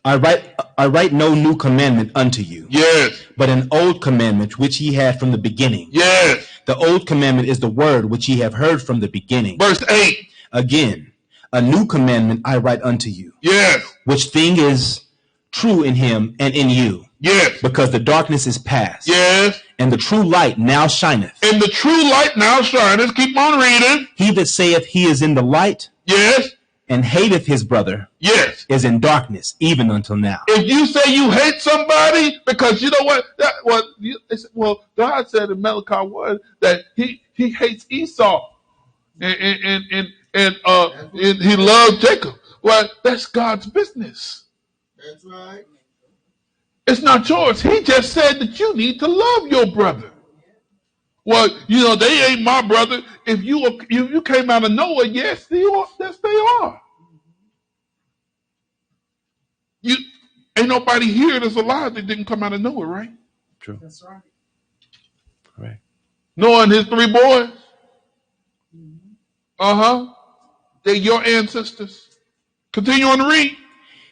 I write no new commandment unto you. Yes. But an old commandment which ye had from the beginning. Yes. The old commandment is the word which ye have heard from the beginning. Verse 8. Again, a new commandment I write unto you. Yes. Which thing is true in him and in you. Yes. Because the darkness is past. Yes. And the true light now shineth. And the true light now shineth. Keep on reading. He that saith he is in the light. Yes. And hateth his brother. Yes. Is in darkness even until now. If you say you hate somebody because you know what, God said in Malachi 1 that he hates Esau and he loved Jacob. Well, that's God's business. That's right. It's not yours. He just said that you need to love your brother. Well, you know, they ain't my brother. If you came out of nowhere, yes, they are. You ain't nobody here that's alive that didn't come out of nowhere, right? True. That's right. Correct. Noah and his 3 boys. They're your ancestors. Continue on to read.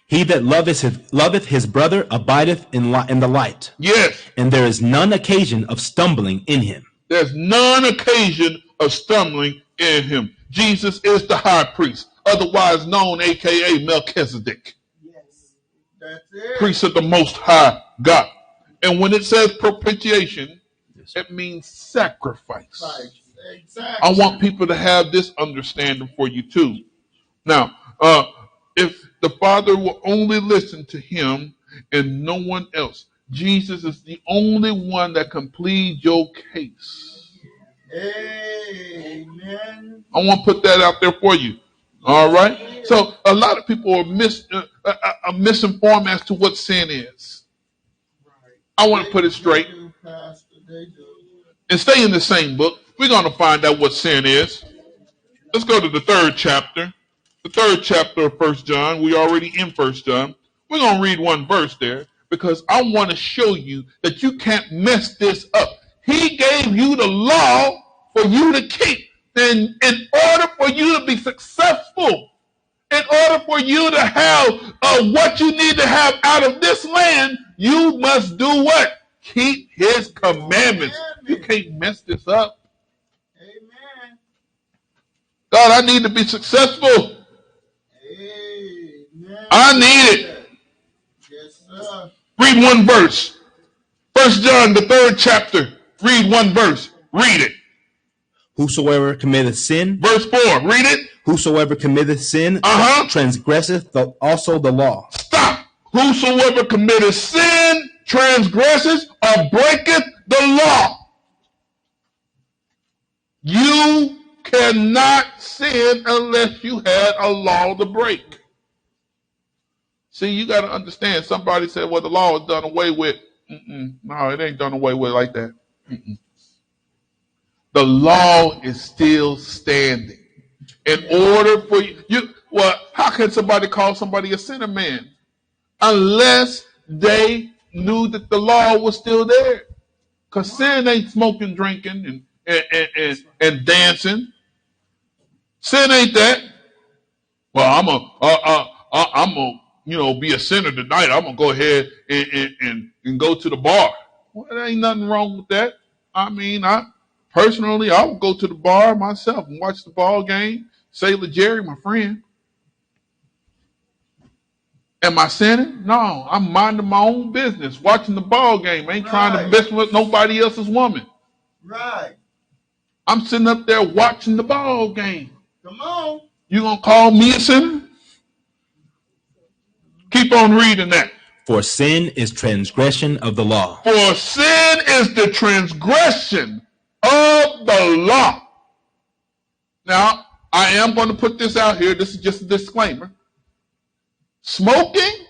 He that loveth his brother abideth in the light. Yes. And there is none occasion of stumbling in him. There's none occasion of stumbling in him. Jesus is the high priest, otherwise known, a.k.a. Melchizedek. Yes. That's it. Priest of the Most High God. And when it says propitiation, it means sacrifice. Exactly. I want people to have this understanding for you too. Now, if the Father will only listen to him and no one else, Jesus is the only one that can plead your case. Amen. I want to put that out there for you. All right. So a lot of people are misinformed as to what sin is. I want to put it straight and stay in the same book. We're going to find out what sin is. Let's go to the 3rd chapter. The 3rd chapter of 1 John. We're already in 1 John. We're going to read one verse there because I want to show you that you can't mess this up. He gave you the law for you to keep. And in order for you to be successful, in order for you to have what you need to have out of this land, you must do what? Keep his commandments. You can't mess this up. Amen. God, I need to be successful. Amen. I need it. Yes, sir. Read one verse. 1 John, the 3rd chapter. Read one verse. Read it. Whosoever committeth sin. Verse 4. Read it. Whosoever committeth sin transgresseth also the law. Stop. Whosoever committeth sin transgresses or breaketh the law. You cannot sin unless you had a law to break. See, you got to understand. Somebody said, well, the law is done away with. No, it ain't done away with like that. The law is still standing. In order for how can somebody call somebody a sinner, man? Unless they knew that the law was still there. Because sin ain't smoking, drinking, and dancing. Sin ain't that. Well, I'm a be a sinner tonight. I'm gonna go ahead and go to the bar. Well, there ain't nothing wrong with that. I mean, I would go to the bar myself and watch the ball game. Sailor Jerry, my friend. Am I sinning? No, I'm minding my own business, watching the ball game. I ain't trying to mess with nobody else's woman. Right. I'm sitting up there watching the ball game. Come on. You gonna call me a sinner? Keep on reading that. For sin is transgression of the law. For sin is the transgression of the law. Now, I am going to put this out here. This is just a disclaimer. Smoking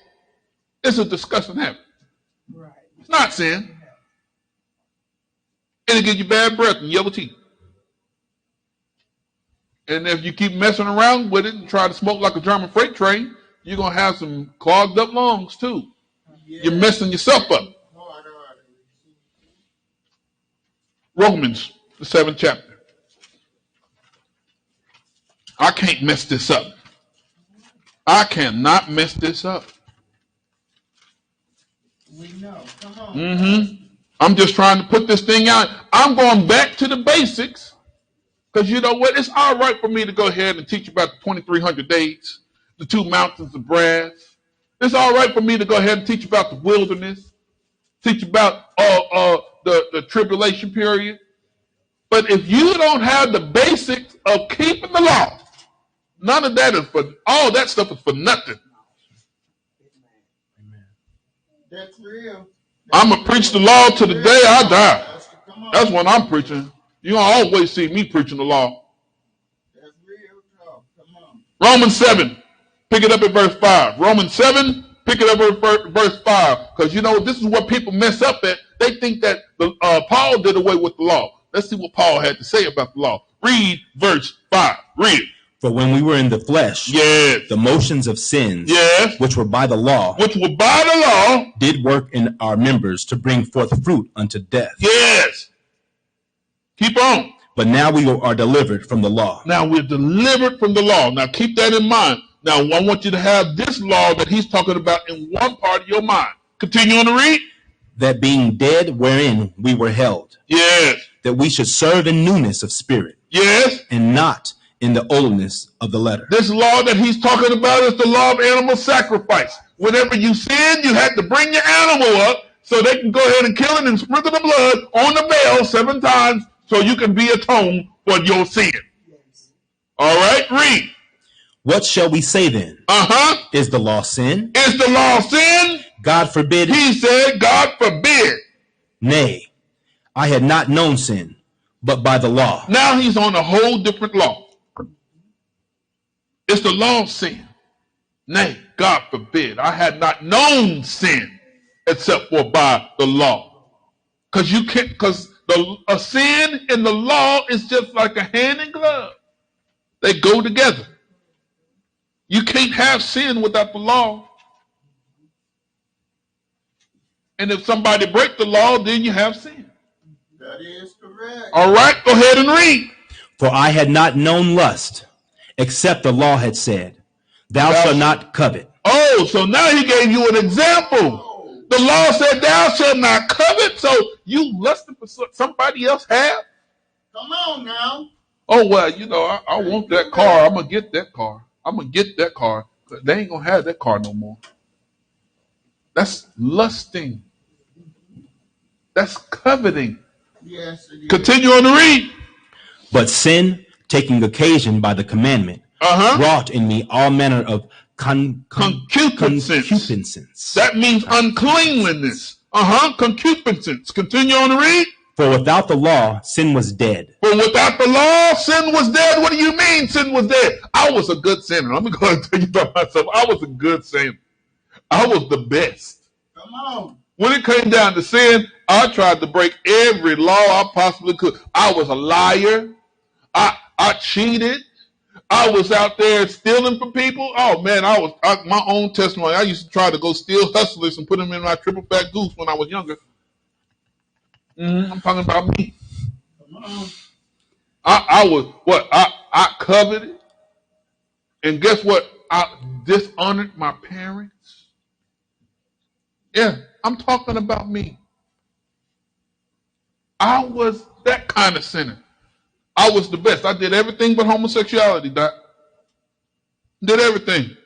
is a disgusting habit. Right. It's not sin. It'll give you bad breath and yellow teeth. And if you keep messing around with it and try to smoke like a German freight train, you're going to have some clogged up lungs too. Yeah. You're messing yourself up. Romans, the 7th chapter. I can't mess this up. I cannot mess this up. We know. Come on. I'm just trying to put this thing out. I'm going back to the basics because you know what? It's all right for me to go ahead and teach about the 2,300 days, the 2 mountains of brass. It's all right for me to go ahead and teach about the wilderness, teach about the tribulation period. But if you don't have the basics of keeping the law, none of that is for, all that stuff is for nothing. That's real. I'm going to preach the law to the day I die. That's what I'm preaching. You're going to always see me preaching the law. That's real talk. Come on. Romans 7, pick it up at verse 5. Romans 7, pick it up at verse 5. Because you know, this is what people mess up at. They think that Paul did away with the law. Let's see what Paul had to say about the law. Read verse 5. Read it. For when we were in the flesh, yes, the motions of sins, yes, which were by the law, did work in our members to bring forth fruit unto death. Yes. Keep on. But now we are delivered from the law. Now we're delivered from the law. Now keep that in mind. Now I want you to have this law that he's talking about in one part of your mind. Continue on to read. That being dead wherein we were held. Yes. That we should serve in newness of spirit. Yes. And not in the oldness of the letter. This law that he's talking about is the law of animal sacrifice. Whenever you sin, you had to bring your animal up so they can go ahead and kill it and sprinkle the blood on the veil 7 times so you can be atoned for your sin. Yes. All right, read. What shall we say then? Is the law sin? Is the law sin? God forbid. He said, God forbid. Nay, I had not known sin, but by the law. Now he's on a whole different law. It's the law of sin. Nay, God forbid. I had not known sin except for by the law. Because you can't, because a sin and the law is just like a hand and glove. They go together. You can't have sin without the law. And if somebody breaks the law, then you have sin. That is correct. All right, go ahead and read. For I had not known lust, except the law had said, thou shalt not covet. Oh, so now he gave you an example. The law said, thou shalt not covet. So you lusting for somebody else have? Come on now. Oh, well, you know, I want that car. I'm going to get that car. I'm going to get that car. They ain't going to have that car no more. That's lusting. That's coveting. Yes, it is. Continue on to read. But sin, taking occasion by the commandment, wrought in me all manner of concupiscence. That means uncleanliness. Concupiscence. Continue on to read. For without the law, sin was dead. For without the law, sin was dead. What do you mean sin was dead? I was a good sinner. Let me go and tell you about myself. I was a good sinner. I was the best. Come on. When it came down to sin, I tried to break every law I possibly could. I was a liar. I cheated. I was out there stealing from people. Oh man, my own testimony. I used to try to go steal hustlers and put them in my triple fat goose when I was younger. I'm talking about me. Come on. I was what? I coveted. And guess what? I dishonored my parents. Yeah, I'm talking about me. I was that kind of sinner. I was the best. I did everything but homosexuality, Doc. Did everything.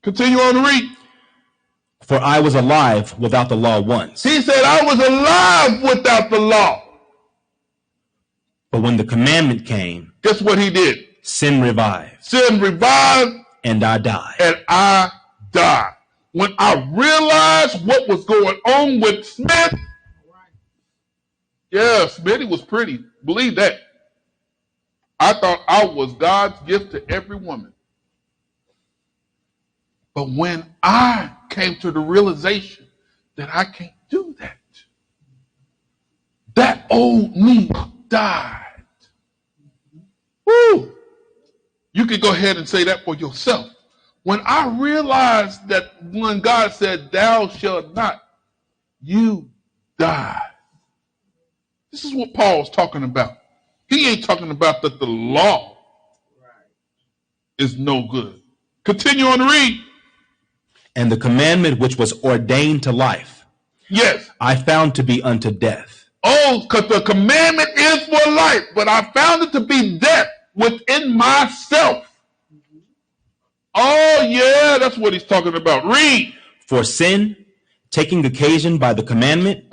Continue on to read. For I was alive without the law once. He said, I was alive without the law. But when the commandment came, guess what he did? Sin revived. Sin revived. And I died. And I died. When I realized what was going on with Smith, yeah, Smitty was pretty. Believe that. I thought I was God's gift to every woman. But when I came to the realization that I can't do that, that old me died. Woo! You could go ahead and say that for yourself. When I realized that when God said, thou shalt not, you die. This is what Paul's talking about. He ain't talking about that the law is no good. Continue on to read. And the commandment which was ordained to life, yes, I found to be unto death. Oh, because the commandment is for life, but I found it to be death within myself. Oh, yeah, that's what he's talking about. Read. For sin, taking occasion by the commandment,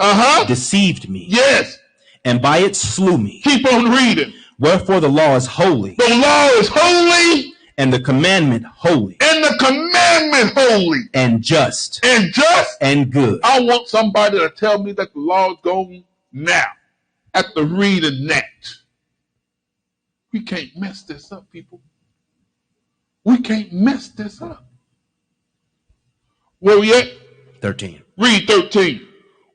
deceived me. Yes. And by it slew me. Keep on reading. Wherefore the law is holy. The law is holy. And the commandment holy. And the commandment holy. And just. And just. And good. I want somebody to tell me that the law is going now. After reading that. We can't mess this up, people. We can't mess this up. Where we at? 13. Read 13.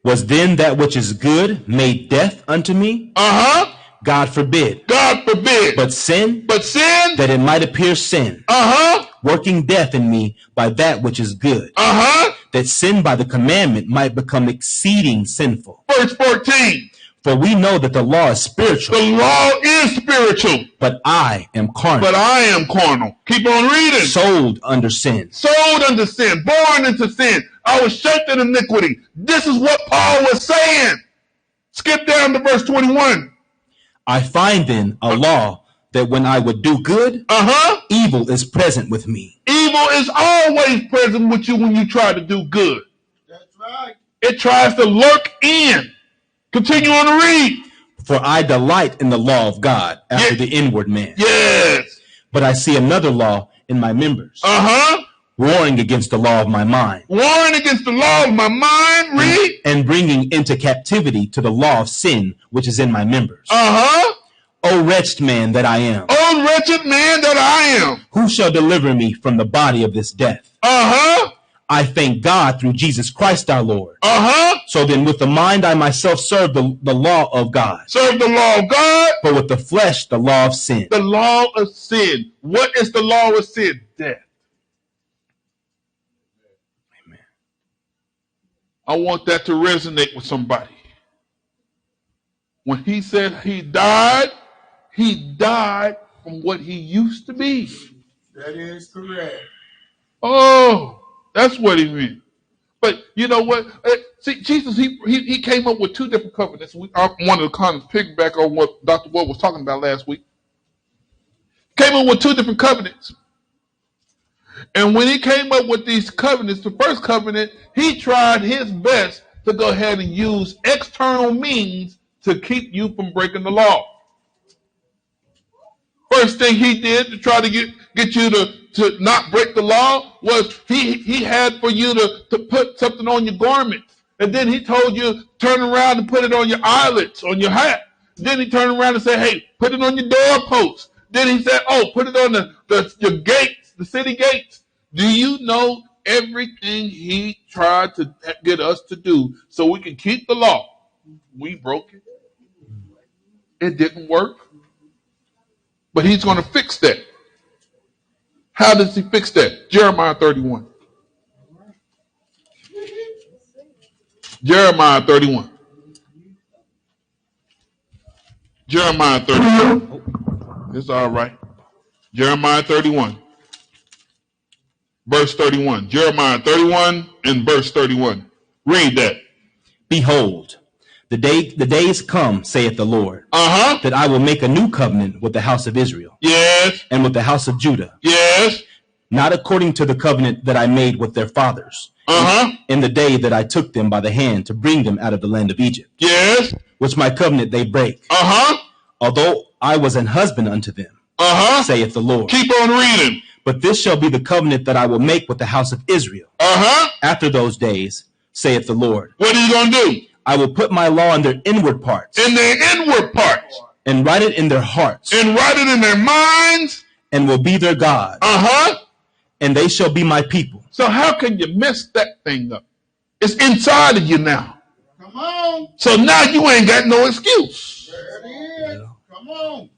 Was then that which is good made death unto me? God forbid. God forbid. But sin? But sin? That it might appear sin. Working death in me by that which is good. That sin by the commandment might become exceeding sinful. Verse 14. For we know that the law is spiritual. The law is spiritual. But I am carnal. But I am carnal. Keep on reading. Sold under sin. Sold under sin. Born into sin. I was shaped in iniquity. This is what Paul was saying. Skip down to verse 21. I find then a law that when I would do good, evil is present with me. Evil is always present with you when you try to do good. That's right. It tries to lurk in. Continue on to read. For I delight in the law of God after the inward man. Yes. But I see another law in my members. Warring against the law of my mind. Warring against the law of my mind. Read. And bringing into captivity to the law of sin which is in my members. O wretched man that I am. O wretched man that I am. Who shall deliver me from the body of this death? I thank God through Jesus Christ our Lord. So then with the mind I myself serve the law of God. Serve the law of God. But with the flesh, the law of sin. The law of sin. What is the law of sin? Death. Amen. I want that to resonate with somebody. When he said he died from what he used to be. That is correct. Oh, that's what he meant. But you know what? See, Jesus, he came up with two different covenants. I wanted to kind of piggyback on what Dr. Ward was talking about last week. Came up with two different covenants. And when he came up with these covenants, the first covenant, he tried his best to go ahead and use external means to keep you from breaking the law. First thing he did to try to get you to not break the law was he had for you to put something on your garments. And then he told you, turn around and put it on your eyelets, on your hat. Then he turned around and said, hey, put it on your doorposts. Then he said, oh, put it on your gates, the city gates. Do you know everything he tried to get us to do so we can keep the law? We broke it. It didn't work. But he's going to fix that. How does he fix that? Jeremiah 31. Jeremiah 31. Jeremiah 31. It's all right. Jeremiah 31. Verse 31. Jeremiah 31 and verse 31. Read that. Behold, the days come, saith the Lord, that I will make a new covenant with the house of Israel. Yes. And with the house of Judah. Yes. Not according to the covenant that I made with their fathers. In the day that I took them by the hand to bring them out of the land of Egypt. Yes. Which my covenant they break. Although I was an husband unto them. Saith the Lord. Keep on reading. But this shall be the covenant that I will make with the house of Israel. After those days, saith the Lord. What are you going to do? I will put my law in their inward parts. In their inward parts. And write it in their hearts. And write it in their minds. And will be their God. And they shall be my people. So how can you mess that thing up? It's inside of you now. Come on. So now you ain't got no excuse. There it is. Come on.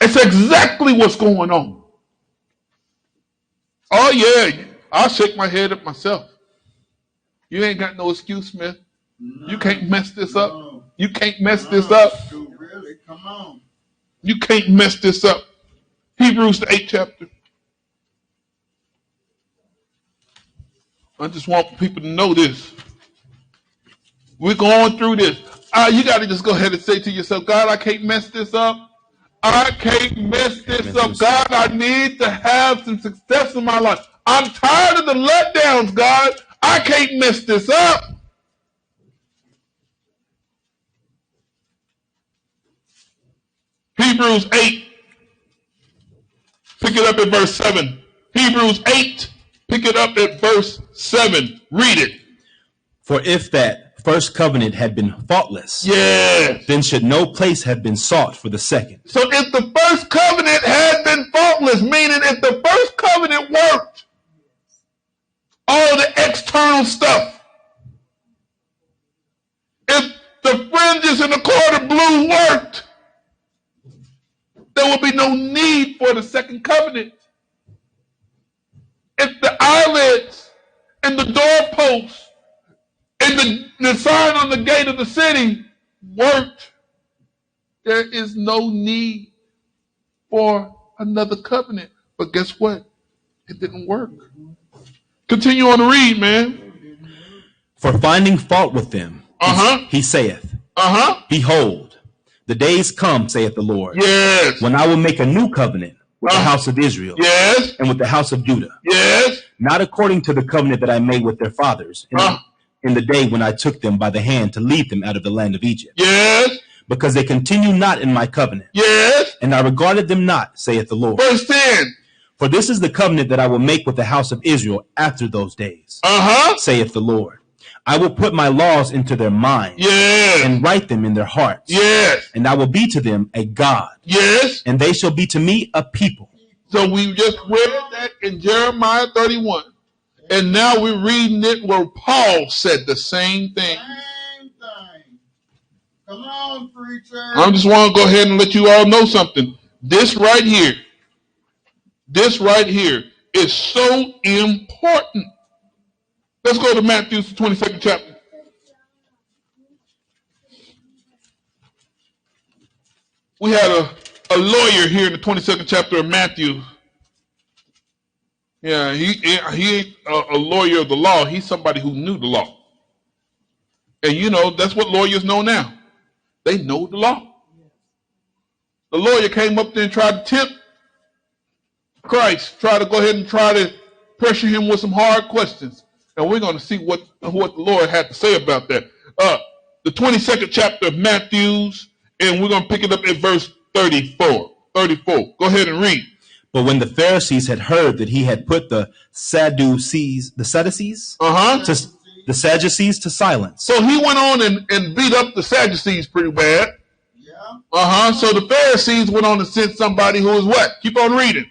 It's exactly what's going on. Oh yeah, I'll shake my head at myself. You ain't got no excuse, Smith. No. You can't mess this up. No. You can't mess this up. Really? Come on. You can't mess this up. Hebrews the 8th chapter. I just want people to know this. We're going through this. You got to just go ahead and say to yourself, God, I can't mess this up. I can't mess this up. God, I need to have some success in my life. I'm tired of the letdowns, God. I can't mess this up. Hebrews 8. Pick it up at verse 7. Hebrews 8. Pick it up at verse 7. Read it. For if that first covenant had been faultless, yes, then should no place have been sought for the second. So if the first covenant had been faultless, meaning if the first covenant worked, all the external stuff, if the fringes in the cord of blue worked, there would be no need for the second covenant. If the eyelids and the doorposts and the sign on the gate of the city worked, there is no need for another covenant. But guess what? It didn't work. Continue on to read, man. For finding fault with them, he saith, Behold, the days come, saith the Lord, yes, when I will make a new covenant with the house of Israel, yes, and with the house of Judah, yes, not according to the covenant that I made with their fathers in the day when I took them by the hand to lead them out of the land of Egypt. Yes. Because they continue not in my covenant. Yes. And I regarded them not, saith the Lord. Verse 10. For this is the covenant that I will make with the house of Israel after those days, saith the Lord. I will put my laws into their mind, yes, and write them in their hearts, yes, and I will be to them a God, yes, and they shall be to me a people. So we just read that in Jeremiah 31, and now we're reading it where Paul said the same thing. Same thing. Come on, preacher. I just want to go ahead and let you all know something. This right here is so important. Let's go to Matthew, 22nd chapter. We had a lawyer here in the 22nd chapter of Matthew. Yeah, he ain't a lawyer of the law. He's somebody who knew the law. And you know, that's what lawyers know now. They know the law. The lawyer came up there and tried to tip Christ, tried to go ahead and try to pressure him with some hard questions. And we're going to see what the Lord had to say about that. The 22nd chapter of Matthew's, and we're going to pick it up at verse 34. 34. Go ahead and read. But when the Pharisees had heard that he had put the Sadducees to silence. So he went on and beat up the Sadducees pretty bad. Yeah. So the Pharisees went on to send somebody who was what? Keep on reading.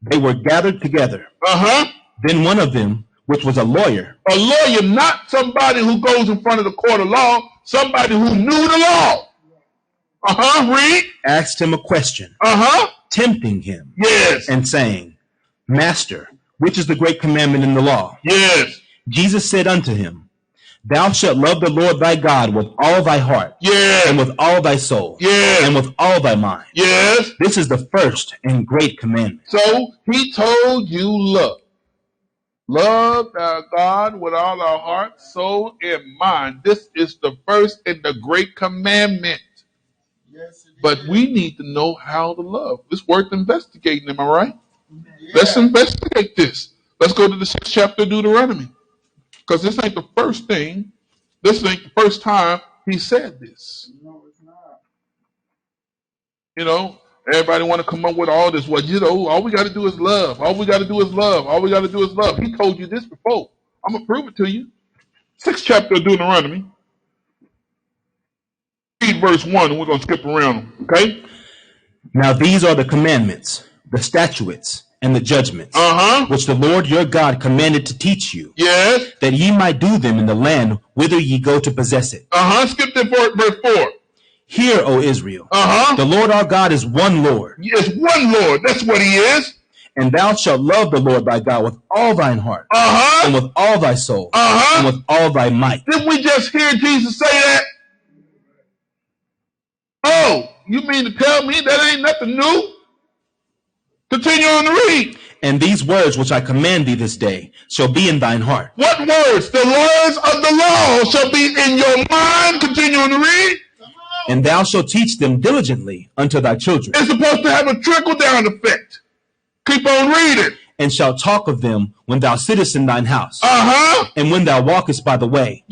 They were gathered together. Then one of them, which was a lawyer, not somebody who goes in front of the court of law, somebody who knew the law. Read. Asked him a question. Tempting him. Yes. And saying, Master, which is the great commandment in the law? Yes. Jesus said unto him, Thou shalt love the Lord thy God with all thy heart, and with all thy soul, and with all thy mind. Yes. This is the first and great commandment. So he told you love. Love our God with all our heart, soul, and mind. This is the first and the great commandment. Yes, but we need to know how to love. It's worth investigating, am I right? Yeah. Let's investigate this. Let's go to the 6th chapter of Deuteronomy. Because this ain't the first thing. This ain't the first time he said this. No, it's not. You know, everybody want to come up with all this. Well, you know, all we got to do is love. All we got to do is love. All we got to do is love. He told you this before. I'm going to prove it to you. 6th chapter of Deuteronomy. Read verse 1 and we're going to skip around them. Okay? Now these are the commandments, the statutes, and the judgments, which the Lord your God commanded to teach you, that ye might do them in the land whither ye go to possess it. Skip to verse 4. Hear, O Israel, the Lord our God is one Lord. Yes, one Lord. That's what he is. And thou shalt love the Lord thy God with all thine heart, and with all thy soul, and with all thy might. Didn't we just hear Jesus say that? Oh, you mean to tell me that ain't nothing new? Continue on to read. And these words which I command thee this day shall be in thine heart. What words? The words of the law shall be in your mind. Continue on to read. And thou shalt teach them diligently unto thy children. It's supposed to have a trickle-down effect. Keep on reading. And shalt talk of them when thou sittest in thine house, and when thou walkest by the way,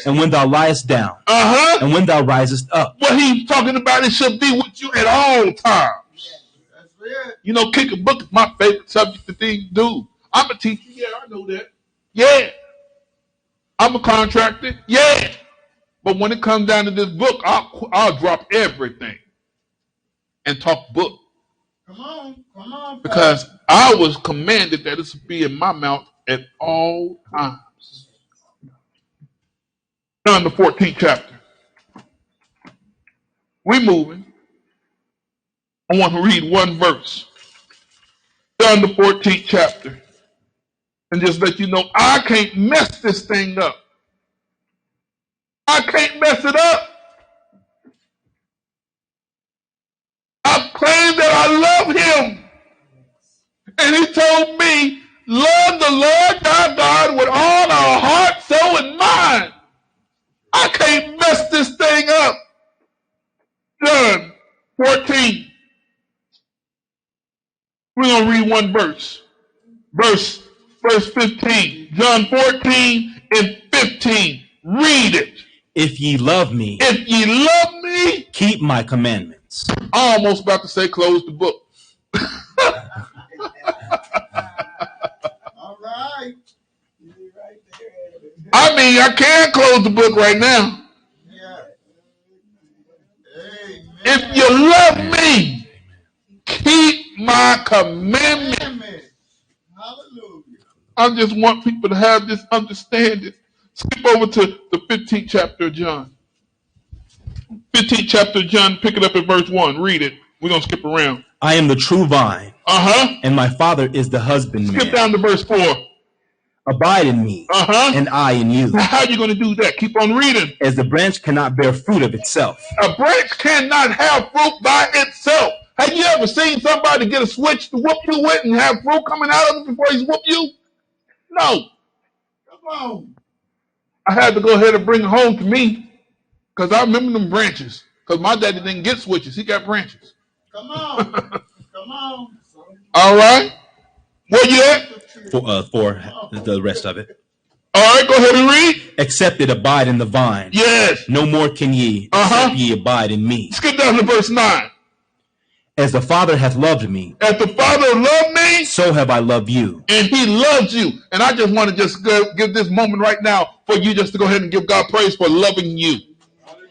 and when thou liest down, and when thou risest up. What he's talking about, it should be with you at all times. That's it. You know, kick a book is my favorite subject to do. I'm a teacher. Yeah, I know that. Yeah. I'm a contractor. Yeah. But when it comes down to this book, I'll drop everything and talk book. Come on. Because I was commanded that it should be in my mouth at all times. John the 14th chapter. We're moving. I want to read one verse. John the 14th chapter. And just let you know, I can't mess this thing up. I can't mess it up. I claim that I love him. And he told me, love the Lord thy God with all our heart, soul, and mind. I can't mess this thing up. John 14. We're going to read one verse. Verse 15. John 14 and 15. Read it. If ye love me, keep my commandments. I almost about to say close the book. All right. I mean, I can't close the book right now. Yeah. If you love me, keep my commandments. Hallelujah. I just want people to have this understanding. Skip over to the 15th chapter of John. 15th chapter of John, pick it up at verse 1. Read it. We're going to skip around. I am the true vine, and my Father is the husbandman. Skip down to verse 4. Abide in me, and I in you. Now, how are you going to do that? Keep on reading. As the branch cannot bear fruit of itself. A branch cannot have fruit by itself. Have you ever seen somebody get a switch to whoop you with and have fruit coming out of it before he's whoop you? No. Come on. I had to go ahead and bring it home to me because I remember them branches. Because my daddy didn't get switches. He got branches. Come on. Come on. All right. Where you at? For the rest of it. All right, go ahead and read. Except it abide in the vine. Yes. No more can ye, except ye abide in me. Skip down to verse 9. As the Father hath loved me. As the Father loved me. So have I loved you. And he loves you. And I just want to just give this moment right now for you just to go ahead and give God praise for loving you.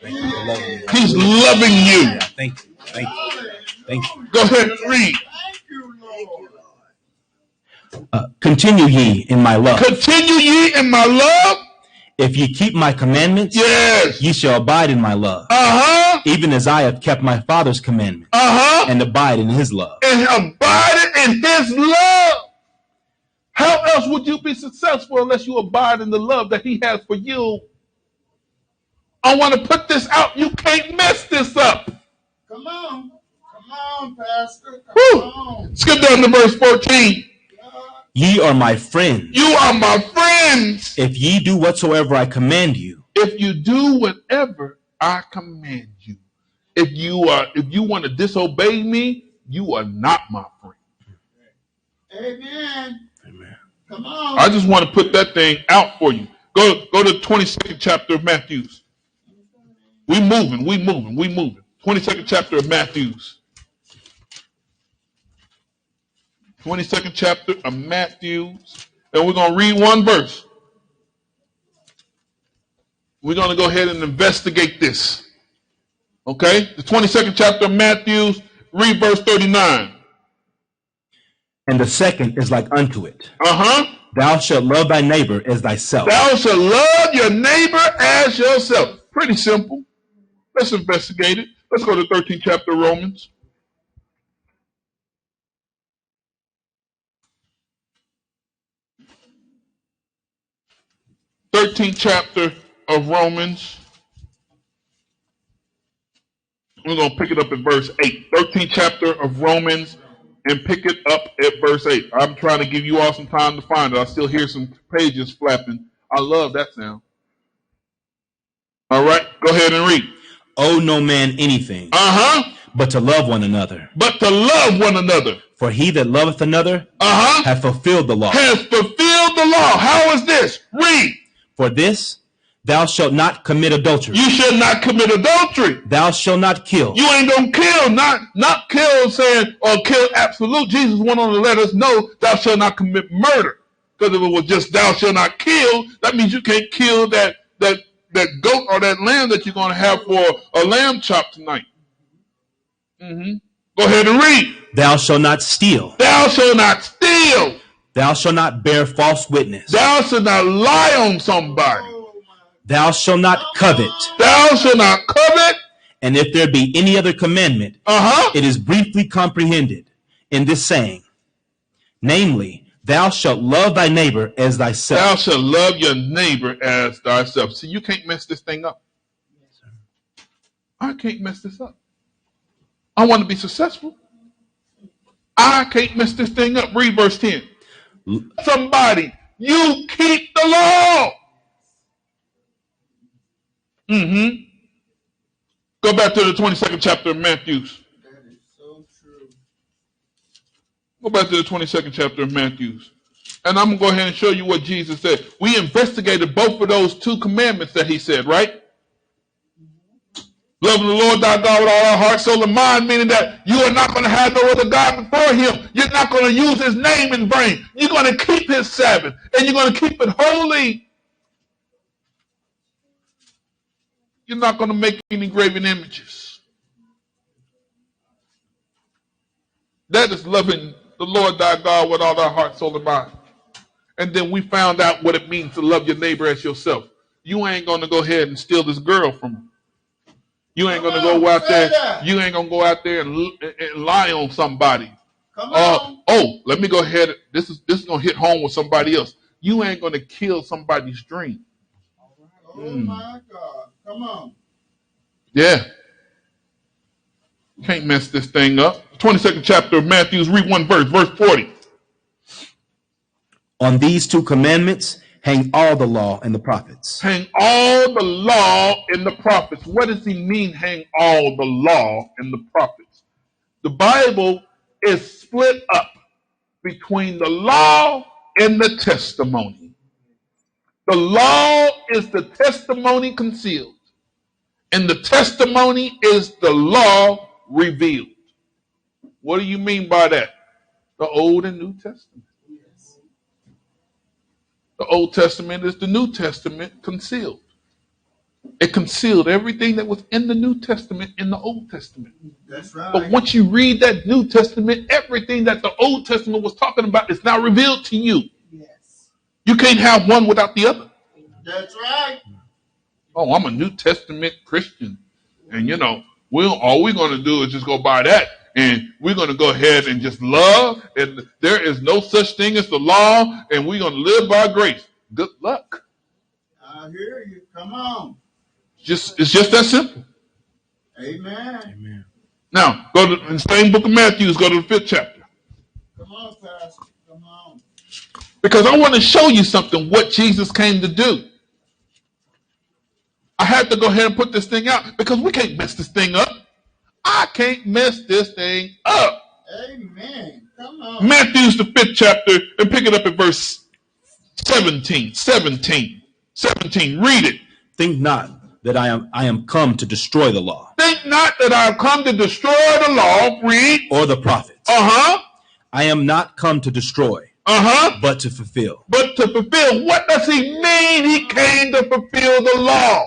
He's loving you. Yeah, thank you. Thank you. Thank you. Go ahead and read. Thank you, Lord. Continue ye in my love. Continue ye in my love. If ye keep my commandments, yes, ye shall abide in my love. Even as I have kept my Father's commandments, and abide in his love. And abide in his love. How else would you be successful unless you abide in the love that he has for you? I want to put this out. You can't mess this up. Come on. Come on, Pastor. Woo. Come on. Skip down to verse 14. Ye are my friends. You are my friends. If ye do whatsoever I command you. If you do whatever I command you. If you want to disobey me, you are not my friend. Amen. Amen. Come on. I just want to put that thing out for you. Go to the 22nd chapter of Matthew. We moving. 22nd chapter of Matthew. 22nd chapter of Matthew. And we're going to read one verse. We're going to go ahead and investigate this. Okay? The 22nd chapter of Matthew, read verse 39. And the second is like unto it. Thou shalt love thy neighbor as thyself. Thou shalt love your neighbor as yourself. Pretty simple. Let's investigate it. Let's go to the 13th chapter of Romans. We're going to pick it up at verse 8. 13th chapter of Romans, and pick it up at verse 8. I'm trying to give you all some time to find it. I still hear some pages flapping. I love that sound. All right, go ahead and read. Owe no man anything, but to love one another. For he that loveth another hath fulfilled the law. How is this? Read. For this, thou shalt not commit adultery. You should not commit adultery. Thou shalt not kill. You ain't gonna kill, not kill saying or kill absolute. Jesus went on to let us know thou shalt not commit murder. Because if it was just thou shalt not kill, that means you can't kill that goat or that lamb that you're gonna have for a lamb chop tonight. Go ahead and read. Thou shalt not steal. Thou shalt not steal. Thou shalt not bear false witness. Thou shalt not lie on somebody. Thou shalt not covet. Thou shalt not covet. And if there be any other commandment, it is briefly comprehended in this saying, namely, thou shalt love thy neighbor as thyself. Thou shalt love your neighbor as thyself. See, you can't mess this thing up. I can't mess this up. I want to be successful. I can't mess this thing up. Read verse 10. Somebody, you keep the law. Go back to the 22nd chapter of Matthew. That is so true. Go back to the 22nd chapter of Matthew. And I'm going to go ahead and show you what Jesus said. We investigated both of those two commandments that he said, right? Loving the Lord thy God with all our heart, soul, and mind, meaning that you are not going to have no other God before him. You're not going to use his name in vain. You're going to keep his Sabbath, and you're going to keep it holy. You're not going to make any graven images. That is loving the Lord thy God with all thy heart, soul, and mind. And then we found out what it means to love your neighbor as yourself. You ain't going to go ahead and steal this girl from him. You ain't going to go out there. You ain't going to go out there and lie on somebody. Oh, let me go ahead. This is going to hit home with somebody else. You ain't going to kill somebody's dream. Oh my God. Come on. Yeah. Can't mess this thing up. 22nd chapter of Matthew, read one verse, verse 40. On these two commandments hang all the law and the prophets. Hang all the law and the prophets. What does he mean, hang all the law and the prophets? The Bible is split up between the law and the testimony. The law is the testimony concealed, and the testimony is the law revealed. What do you mean by that? The Old and New Testament. The Old Testament is the New Testament concealed. It concealed everything that was in the New Testament in the Old Testament. That's right. But once you read that New Testament, everything that the Old Testament was talking about is now revealed to you. Yes. You can't have one without the other. That's right. Oh, I'm a New Testament Christian. And all we're going to do is just go by that. And we're going to go ahead and just love. And there is no such thing as the law. And we're going to live by grace. Good luck. I hear you. Come on. It's just that simple. Amen. Amen. Now, go to in the same book of Matthew, go to the 5th chapter. Come on, Pastor. Come on. Because I want to show you something, what Jesus came to do. I had to go ahead and put this thing out because we can't mess this thing up. I can't mess this thing up. Amen. Come on. Matthew's the 5th chapter and pick it up at verse 17. 17. Read it. Think not that I am come to destroy the law. Think not that I have come to destroy the law. Read. Or the prophets. Uh-huh. I am not come to destroy. Uh-huh. But to fulfill. But to fulfill. What does he mean he came to fulfill the law?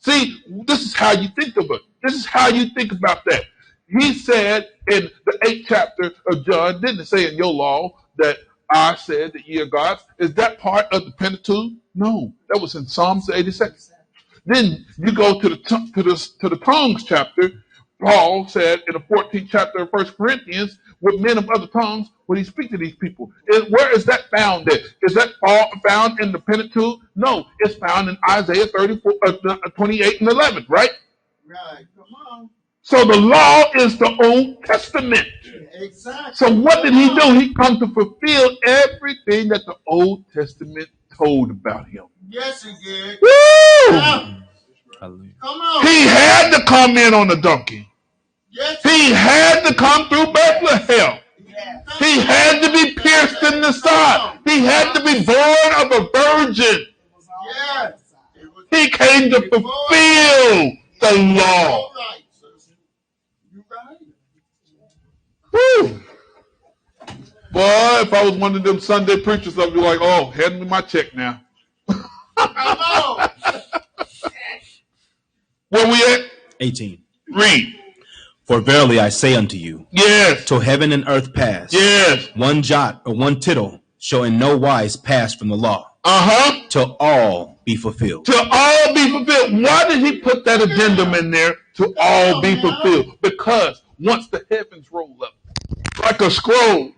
See, this is how you think of it. This is how you think about that. He said in the 8th chapter of John, didn't it say in your law that I said that ye are gods? Is that part of the Pentateuch? No, that was in Psalms 86. Then you go to the tongues chapter. Paul said in the 14th chapter of 1 Corinthians, with men of other tongues, when he speaks to these people. Where is that found at? Is that found in the Pentateuch? No, it's found in Isaiah 28 and 11, right? Right. Come on. So the law is the Old Testament. Exactly. So what did he do? He come to fulfill everything that the Old Testament told about him. Yes, he did. Woo! Come on. He had to come in on a donkey. Yes, he had to come through Bethlehem. Yes. He had to be pierced in the side. He had to be born of a virgin. Yes. He came to fulfill the law. You right. Woo. Boy, if I was one of them Sunday preachers, I'd be like, oh, hand me my check now. Come on. Where we at? 18. Read. For verily I say unto you, yes, till heaven and earth pass, yes, one jot or one tittle shall in no wise pass from the law, till all be fulfilled. Till all be fulfilled. Why did he put that addendum in there? To all be fulfilled. Because once the heavens roll up like a scroll,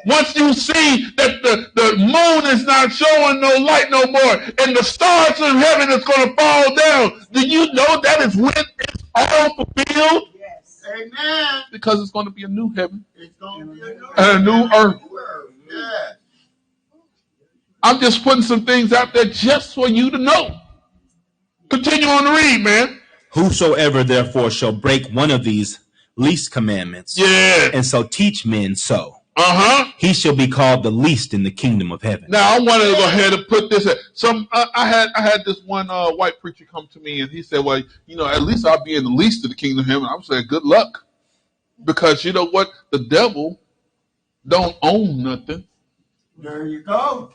once you see that the moon is not showing no light no more, and the stars in heaven is going to fall down, do you know that is when it's all fulfilled? Amen. Because it's going to be a new heaven. It's going to be a new, and a new earth. Yeah. I'm just putting some things out there just for you to know. Continue on to read, man. Whosoever therefore shall break one of these least commandments, and so teach men so, he shall be called the least in the kingdom of heaven. Now I wanted to go ahead and put this. I had this one white preacher come to me and he said, "Well, at least I'll be in the least of the kingdom of heaven." I'm saying, "Good luck," because you know what? The devil don't own nothing. There you go.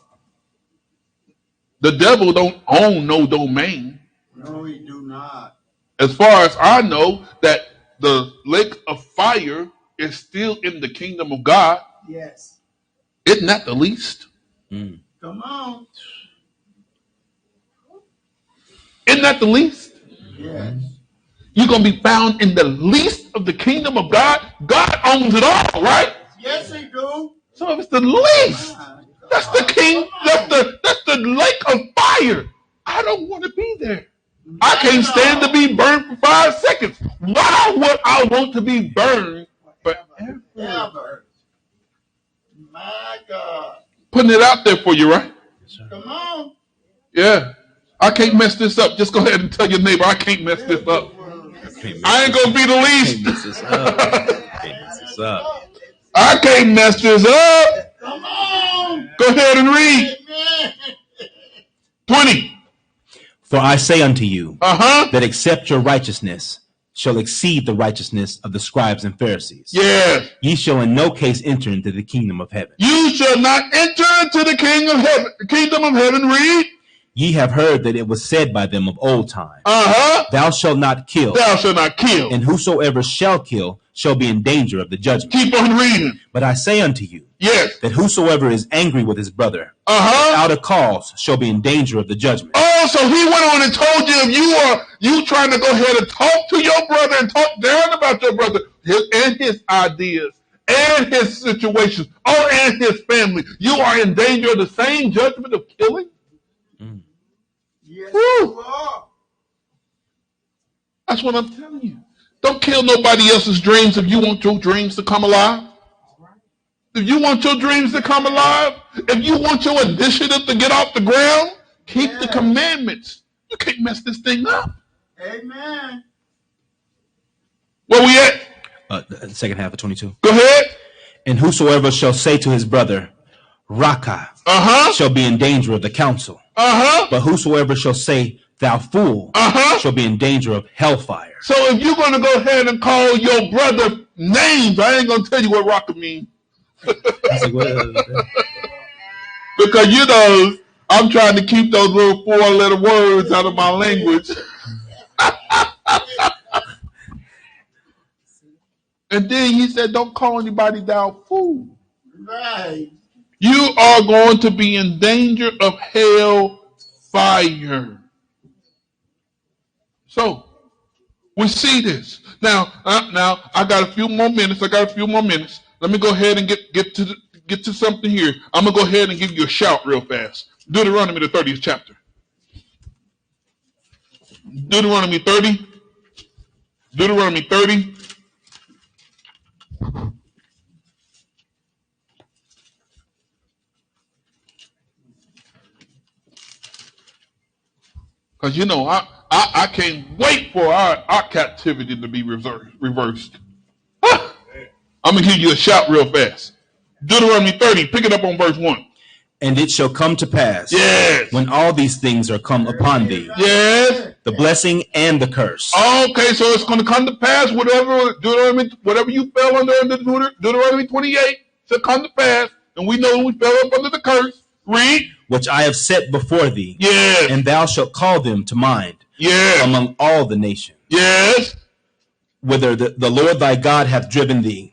The devil don't own no domain. No, he do not. As far as I know, that the lake of fire is still in the kingdom of God. Yes. Isn't that the least? Come on. Isn't that the least? Yes. You're going to be found in the least of the kingdom of God. God owns it all, right? Yes, he do. So if it's the least, that's the king, that's the lake of fire. I don't want to be there. I can't stand to be burned for 5 seconds. Why would I want to be burned forever? Ever. My God. Putting it out there for you, right? Come on. Yeah. I can't mess this up. Just go ahead and tell your neighbor, I can't mess this up. I ain't going to be the least. I can't mess this up. Come on. Go ahead and read. Amen. 20. For I say unto you, that except your righteousness shall exceed the righteousness of the scribes and Pharisees, yes, ye shall in no case enter into the kingdom of heaven. You shall not enter into the kingdom of heaven. Read. Ye have heard that it was said by them of old time, Thou shalt not kill. Thou shalt not kill. And whosoever shall kill shall be in danger of the judgment. Keep on reading. But I say unto you, yes, that whosoever is angry with his brother, without a cause, shall be in danger of the judgment. Oh, so he went on and told you, if you trying to go ahead and talk to your brother and talk down about your brother and his ideas and his situations, and his family, you are in danger of the same judgment of killing. Yes, you are. That's what I'm telling you. Don't kill nobody else's dreams if you want your dreams to come alive. If you want your dreams to come alive, if you want your initiative to get off the ground, keep the commandments. You can't mess this thing up. Amen. Where we at? The second half of 22. Go ahead. And whosoever shall say to his brother, Raka, shall be in danger of the council. But whosoever shall say, thou fool, shall be in danger of hellfire. So if you're going to go ahead and call your brother names, I ain't going to tell you what Raka means. Because, you know, I'm trying to keep those little 4-letter words out of my language. And then he said, don't call anybody thou fool. Right. You are going to be in danger of hell fire. So, we see this. Now I got a few more minutes. Let me go ahead and get to something here. I'm going to go ahead and give you a shout real fast. Deuteronomy, the 30th chapter. Deuteronomy 30. Deuteronomy 30. Because, you know, I can't wait for our captivity to be reversed. I'm going to give you a shout real fast. Deuteronomy 30, pick it up on verse 1. And it shall come to pass, when all these things are come upon thee, the blessing and the curse. Okay, so it's going to come to pass, whatever you fell under Deuteronomy 28, shall come to pass, and we know we fell up under the curse. Read. Which I have set before thee, and thou shalt call them to mind among all the nations. Whither the Lord thy God hath driven thee.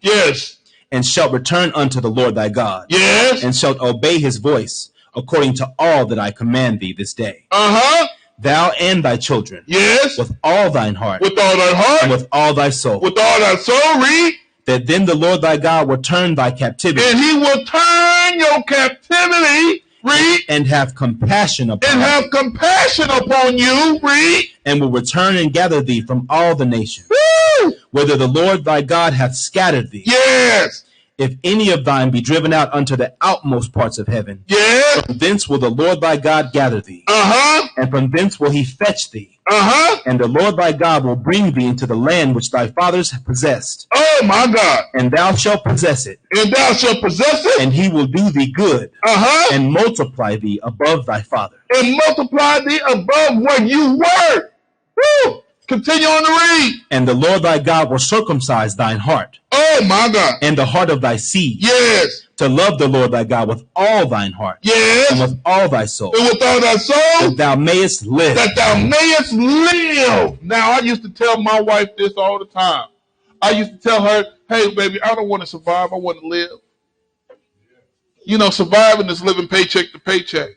And shalt return unto the Lord thy God. And shalt obey his voice according to all that I command thee this day. Thou and thy children. With all thine heart. With all thy heart. And with all thy soul. With all thy soul. Read. That then the Lord thy God will turn thy captivity. And he will turn your captivity. Read. And have compassion upon you. Read. And will return and gather thee from all the nations. Whither the Lord thy God hath scattered thee. If any of thine be driven out unto the outmost parts of heaven, from thence will the Lord thy God gather thee. And from thence will he fetch thee. And the Lord thy God will bring thee into the land which thy fathers have possessed. Oh my God. And thou shalt possess it. And he will do thee good. And multiply thee above thy father. And multiply thee above what you were. Woo! Continue on to read. And the Lord thy God will circumcise thine heart. Oh my God. And the heart of thy seed. To love the Lord thy God with all thine heart. And with all thy soul. And with all thy soul. That thou mayest live. Now, I used to tell my wife this all the time. I used to tell her, hey, baby, I don't want to survive. I want to live. You know, surviving is living paycheck to paycheck.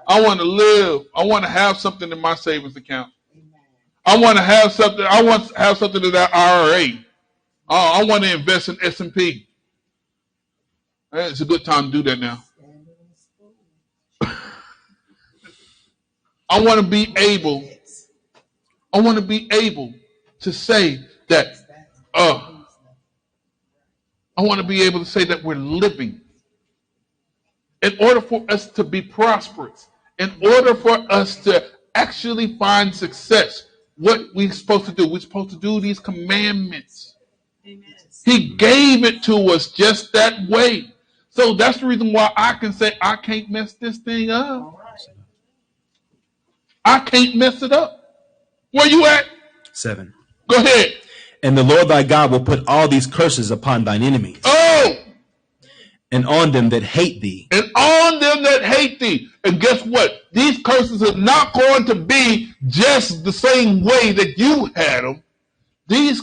I want to live. I want to have something in my savings account. I want to have something. I want to have something in that IRA. I want to invest in S&P. It's a good time to do that now. I want to be able to say that. I want to be able to say that we're living. In order for us to be prosperous, in order for us to actually find success. What we're supposed to do. We're supposed to do these commandments. Amen. He gave it to us just that way. So that's the reason why I can say I can't mess this thing up. I can't mess it up. Where you at? 7. Go ahead. And the Lord thy God will put all these curses upon thine enemies. And on them that hate thee. And guess what? These curses are not going to be just the same way that you had them. These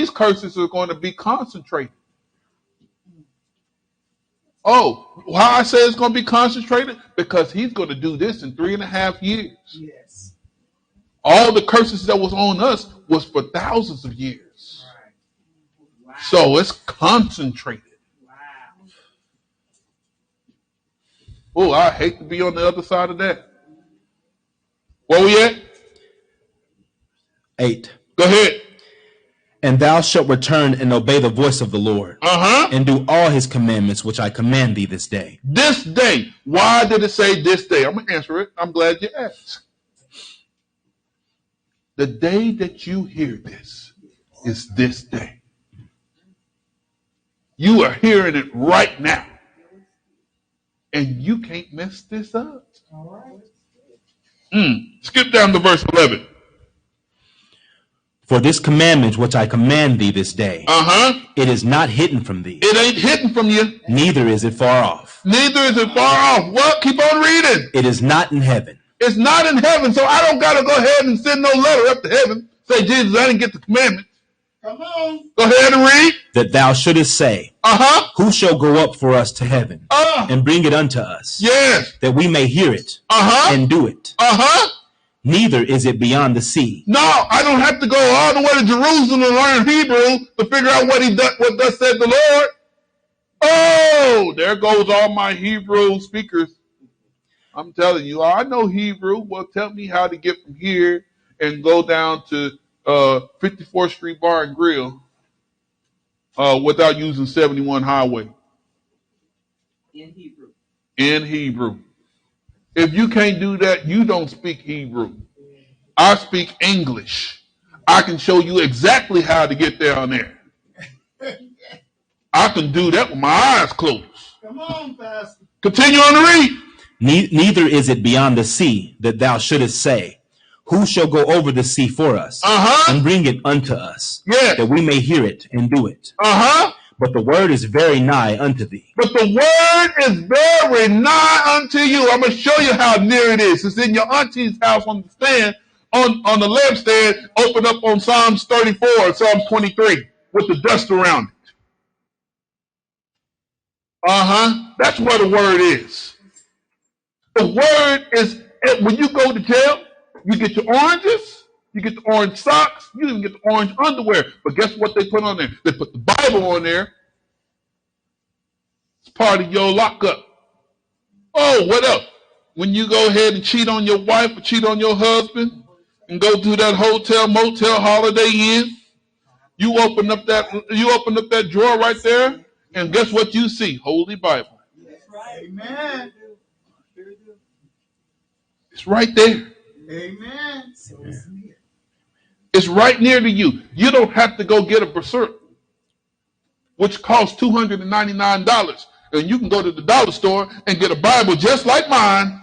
curses are going to be concentrated. Oh, why I say it's going to be concentrated? Because he's going to do this in 3.5 years. All the curses that was on us was for thousands of years. Wow. So it's concentrated. Oh, I hate to be on the other side of that. Where we at? 8. Go ahead. And thou shalt return and obey the voice of the Lord, and do all his commandments which I command thee this day. This day. Why did it say this day? I'm going to answer it. I'm glad you asked. The day that you hear this is this day. You are hearing it right now. And you can't mess this up. Skip down to verse 11. For this commandment which I command thee this day, it is not hidden from thee. It ain't hidden from you. Neither is it far off. Neither is it far off. Well, keep on reading. It is not in heaven. It's not in heaven, so I don't got to go ahead and send no letter up to heaven. Say, Jesus, I didn't get the commandment. Come on. Go ahead and read. That thou shouldest say, who shall go up for us to heaven and bring it unto us? Yes. That we may hear it and do it. Neither is it beyond the sea. No, I don't have to go all the way to Jerusalem to learn Hebrew to figure out what thus said the Lord. Oh, there goes all my Hebrew speakers. I'm telling you, I know Hebrew. Well, tell me how to get from here and go down to 54th Street Bar and Grill without using 71 Highway. In Hebrew. In Hebrew. If you can't do that, you don't speak Hebrew. I speak English. I can show you exactly how to get down there. I can do that with my eyes closed. Come on, Pastor. Continue on to read. Neither is it beyond the sea that thou shouldest say, who shall go over the sea for us and bring it unto us, that we may hear it and do it? But the word is very nigh unto thee. But the word is very nigh unto you. I'm going to show you how near it is. It's in your auntie's house on the stand, on the lampstand, open up on Psalms 34 or Psalms 23 with the dust around it. That's where the word is. The word is, when you go to jail, you get your oranges, you get the orange socks, you even get the orange underwear. But guess what they put on there? They put the Bible on there. It's part of your lockup. Oh, what else? When you go ahead and cheat on your wife or cheat on your husband and go to that hotel, motel, Holiday Inn, you open up that drawer right there, and guess what you see? Holy Bible. That's right. Amen. It's right there. Amen. It's right near to you. You don't have to go get a berserk, which costs $299. And you can go to the dollar store and get a Bible just like mine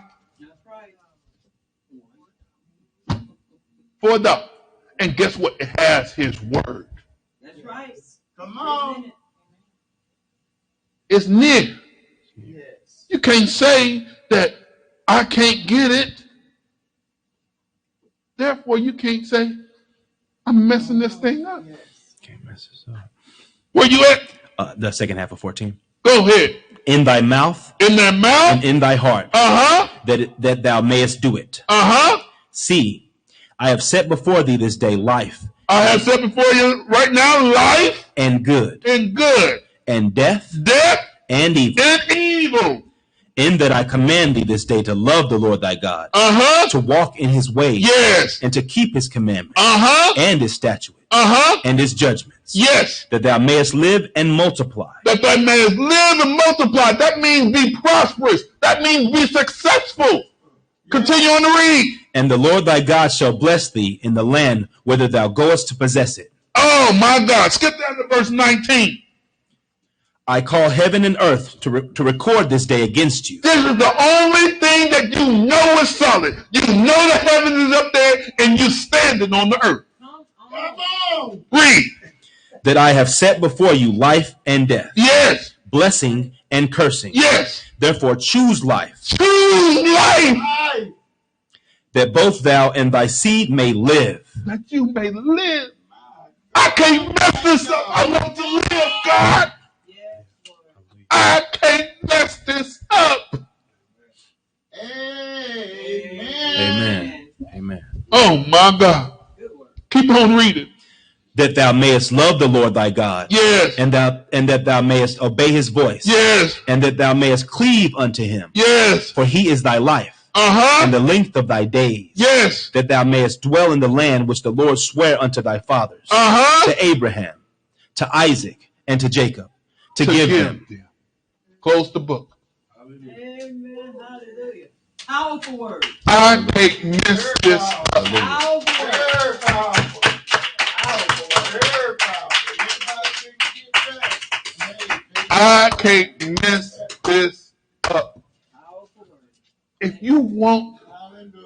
for $1. And guess what? It has his word. That's right. Come on. It's near. Yes. You can't say that I can't get it. Therefore, you can't say, I'm messing this thing up. Can't mess this up. Where you at? The second half of 14. Go ahead. In thy mouth. In thy mouth. And in thy heart. That thou mayest do it. See, I have set before thee this day life. I have set before you right now life. And good. And good. And death. Death. And evil. And evil. In that I command thee this day to love the Lord thy God, to walk in his ways, and to keep his commandments, and his statutes, and his judgments, that thou mayest live and multiply. That thou mayest live and multiply. That means be prosperous. That means be successful. Continue on to read. And the Lord thy God shall bless thee in the land whither thou goest to possess it. Oh my God. Skip down to verse 19. I call heaven and earth to record this day against you. This is the only thing that you know is solid. You know the heavens is up there and you standing on the earth. Come on. Read. That I have set before you life and death. Yes. Blessing and cursing. Yes. Therefore choose life. Choose life. That both thou and thy seed may live. That you may live. I can't mess this up. I want to live, God. I can't mess this up. Amen. Amen. Oh my God. Keep on reading. That thou mayest love the Lord thy God. Yes. And that thou mayest obey his voice. Yes. And that thou mayest cleave unto him. Yes. For he is thy life. and the length of thy days. Yes. That thou mayest dwell in the land which the Lord sware unto thy fathers, to Abraham, to Isaac, and to Jacob, to give them. Close the book. Amen. Hallelujah. Powerful word. I can't miss this. Powerful word. I can't mess this up. If you want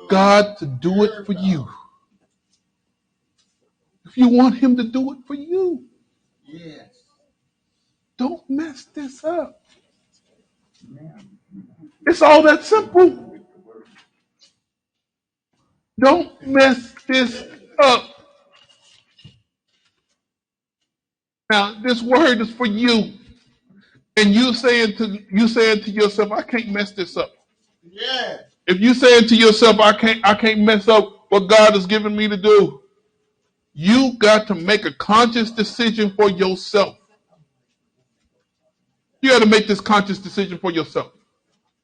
God to do it for you, if you want him to do it for you, don't mess this up. It's all that simple. Don't mess this up. Now, this word is for you. And you saying to yourself, I can't mess this up. Yeah. If you saying to yourself, I can't mess up what God has given me to do, you got to make a conscious decision for yourself. You got to make this conscious decision for yourself.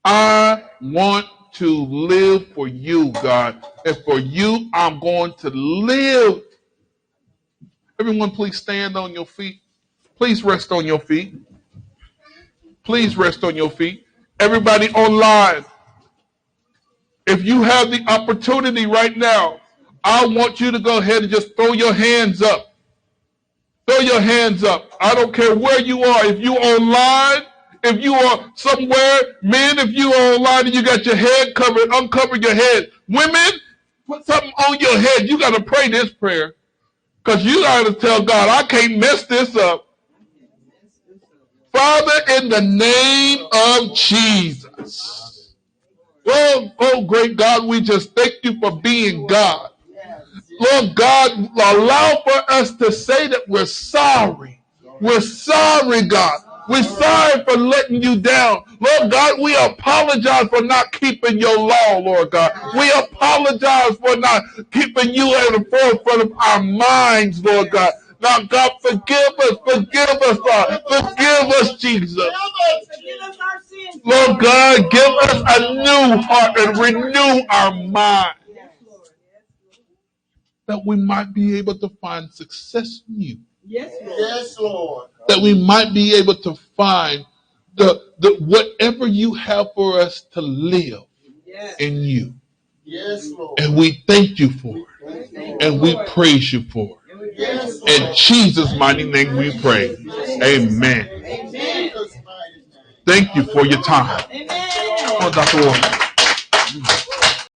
I want to live for you, God. And for you, I'm going to live. Everyone, please stand on your feet. Please rest on your feet. Please rest on your feet. Everybody online, if you have the opportunity right now, I want you to go ahead and just throw your hands up. Throw your hands up. I don't care where you are. If you online, if you are somewhere, men, if you are online and you got your head covered, uncover your head. Women, put something on your head. You got to pray this prayer because you got to tell God, I can't mess this up. Father, in the name of Jesus. Oh, great God, we just thank you for being God. Lord God, allow for us to say that we're sorry. We're sorry, God. We're sorry for letting you down. Lord God, we apologize for not keeping your law, Lord God. We apologize for not keeping you at the forefront of our minds, Lord God. Now, God, forgive us, Lord. Forgive us, Jesus. Lord God, give us a new heart and renew our mind. That we might be able to find success in you. Yes, Lord. That we might be able to find the whatever you have for us to live in you. Yes, Lord. And we thank you for it. And we praise you for it. In Jesus' mighty name we pray. Amen. Thank you for your time. Amen. Oh, Dr. Warren.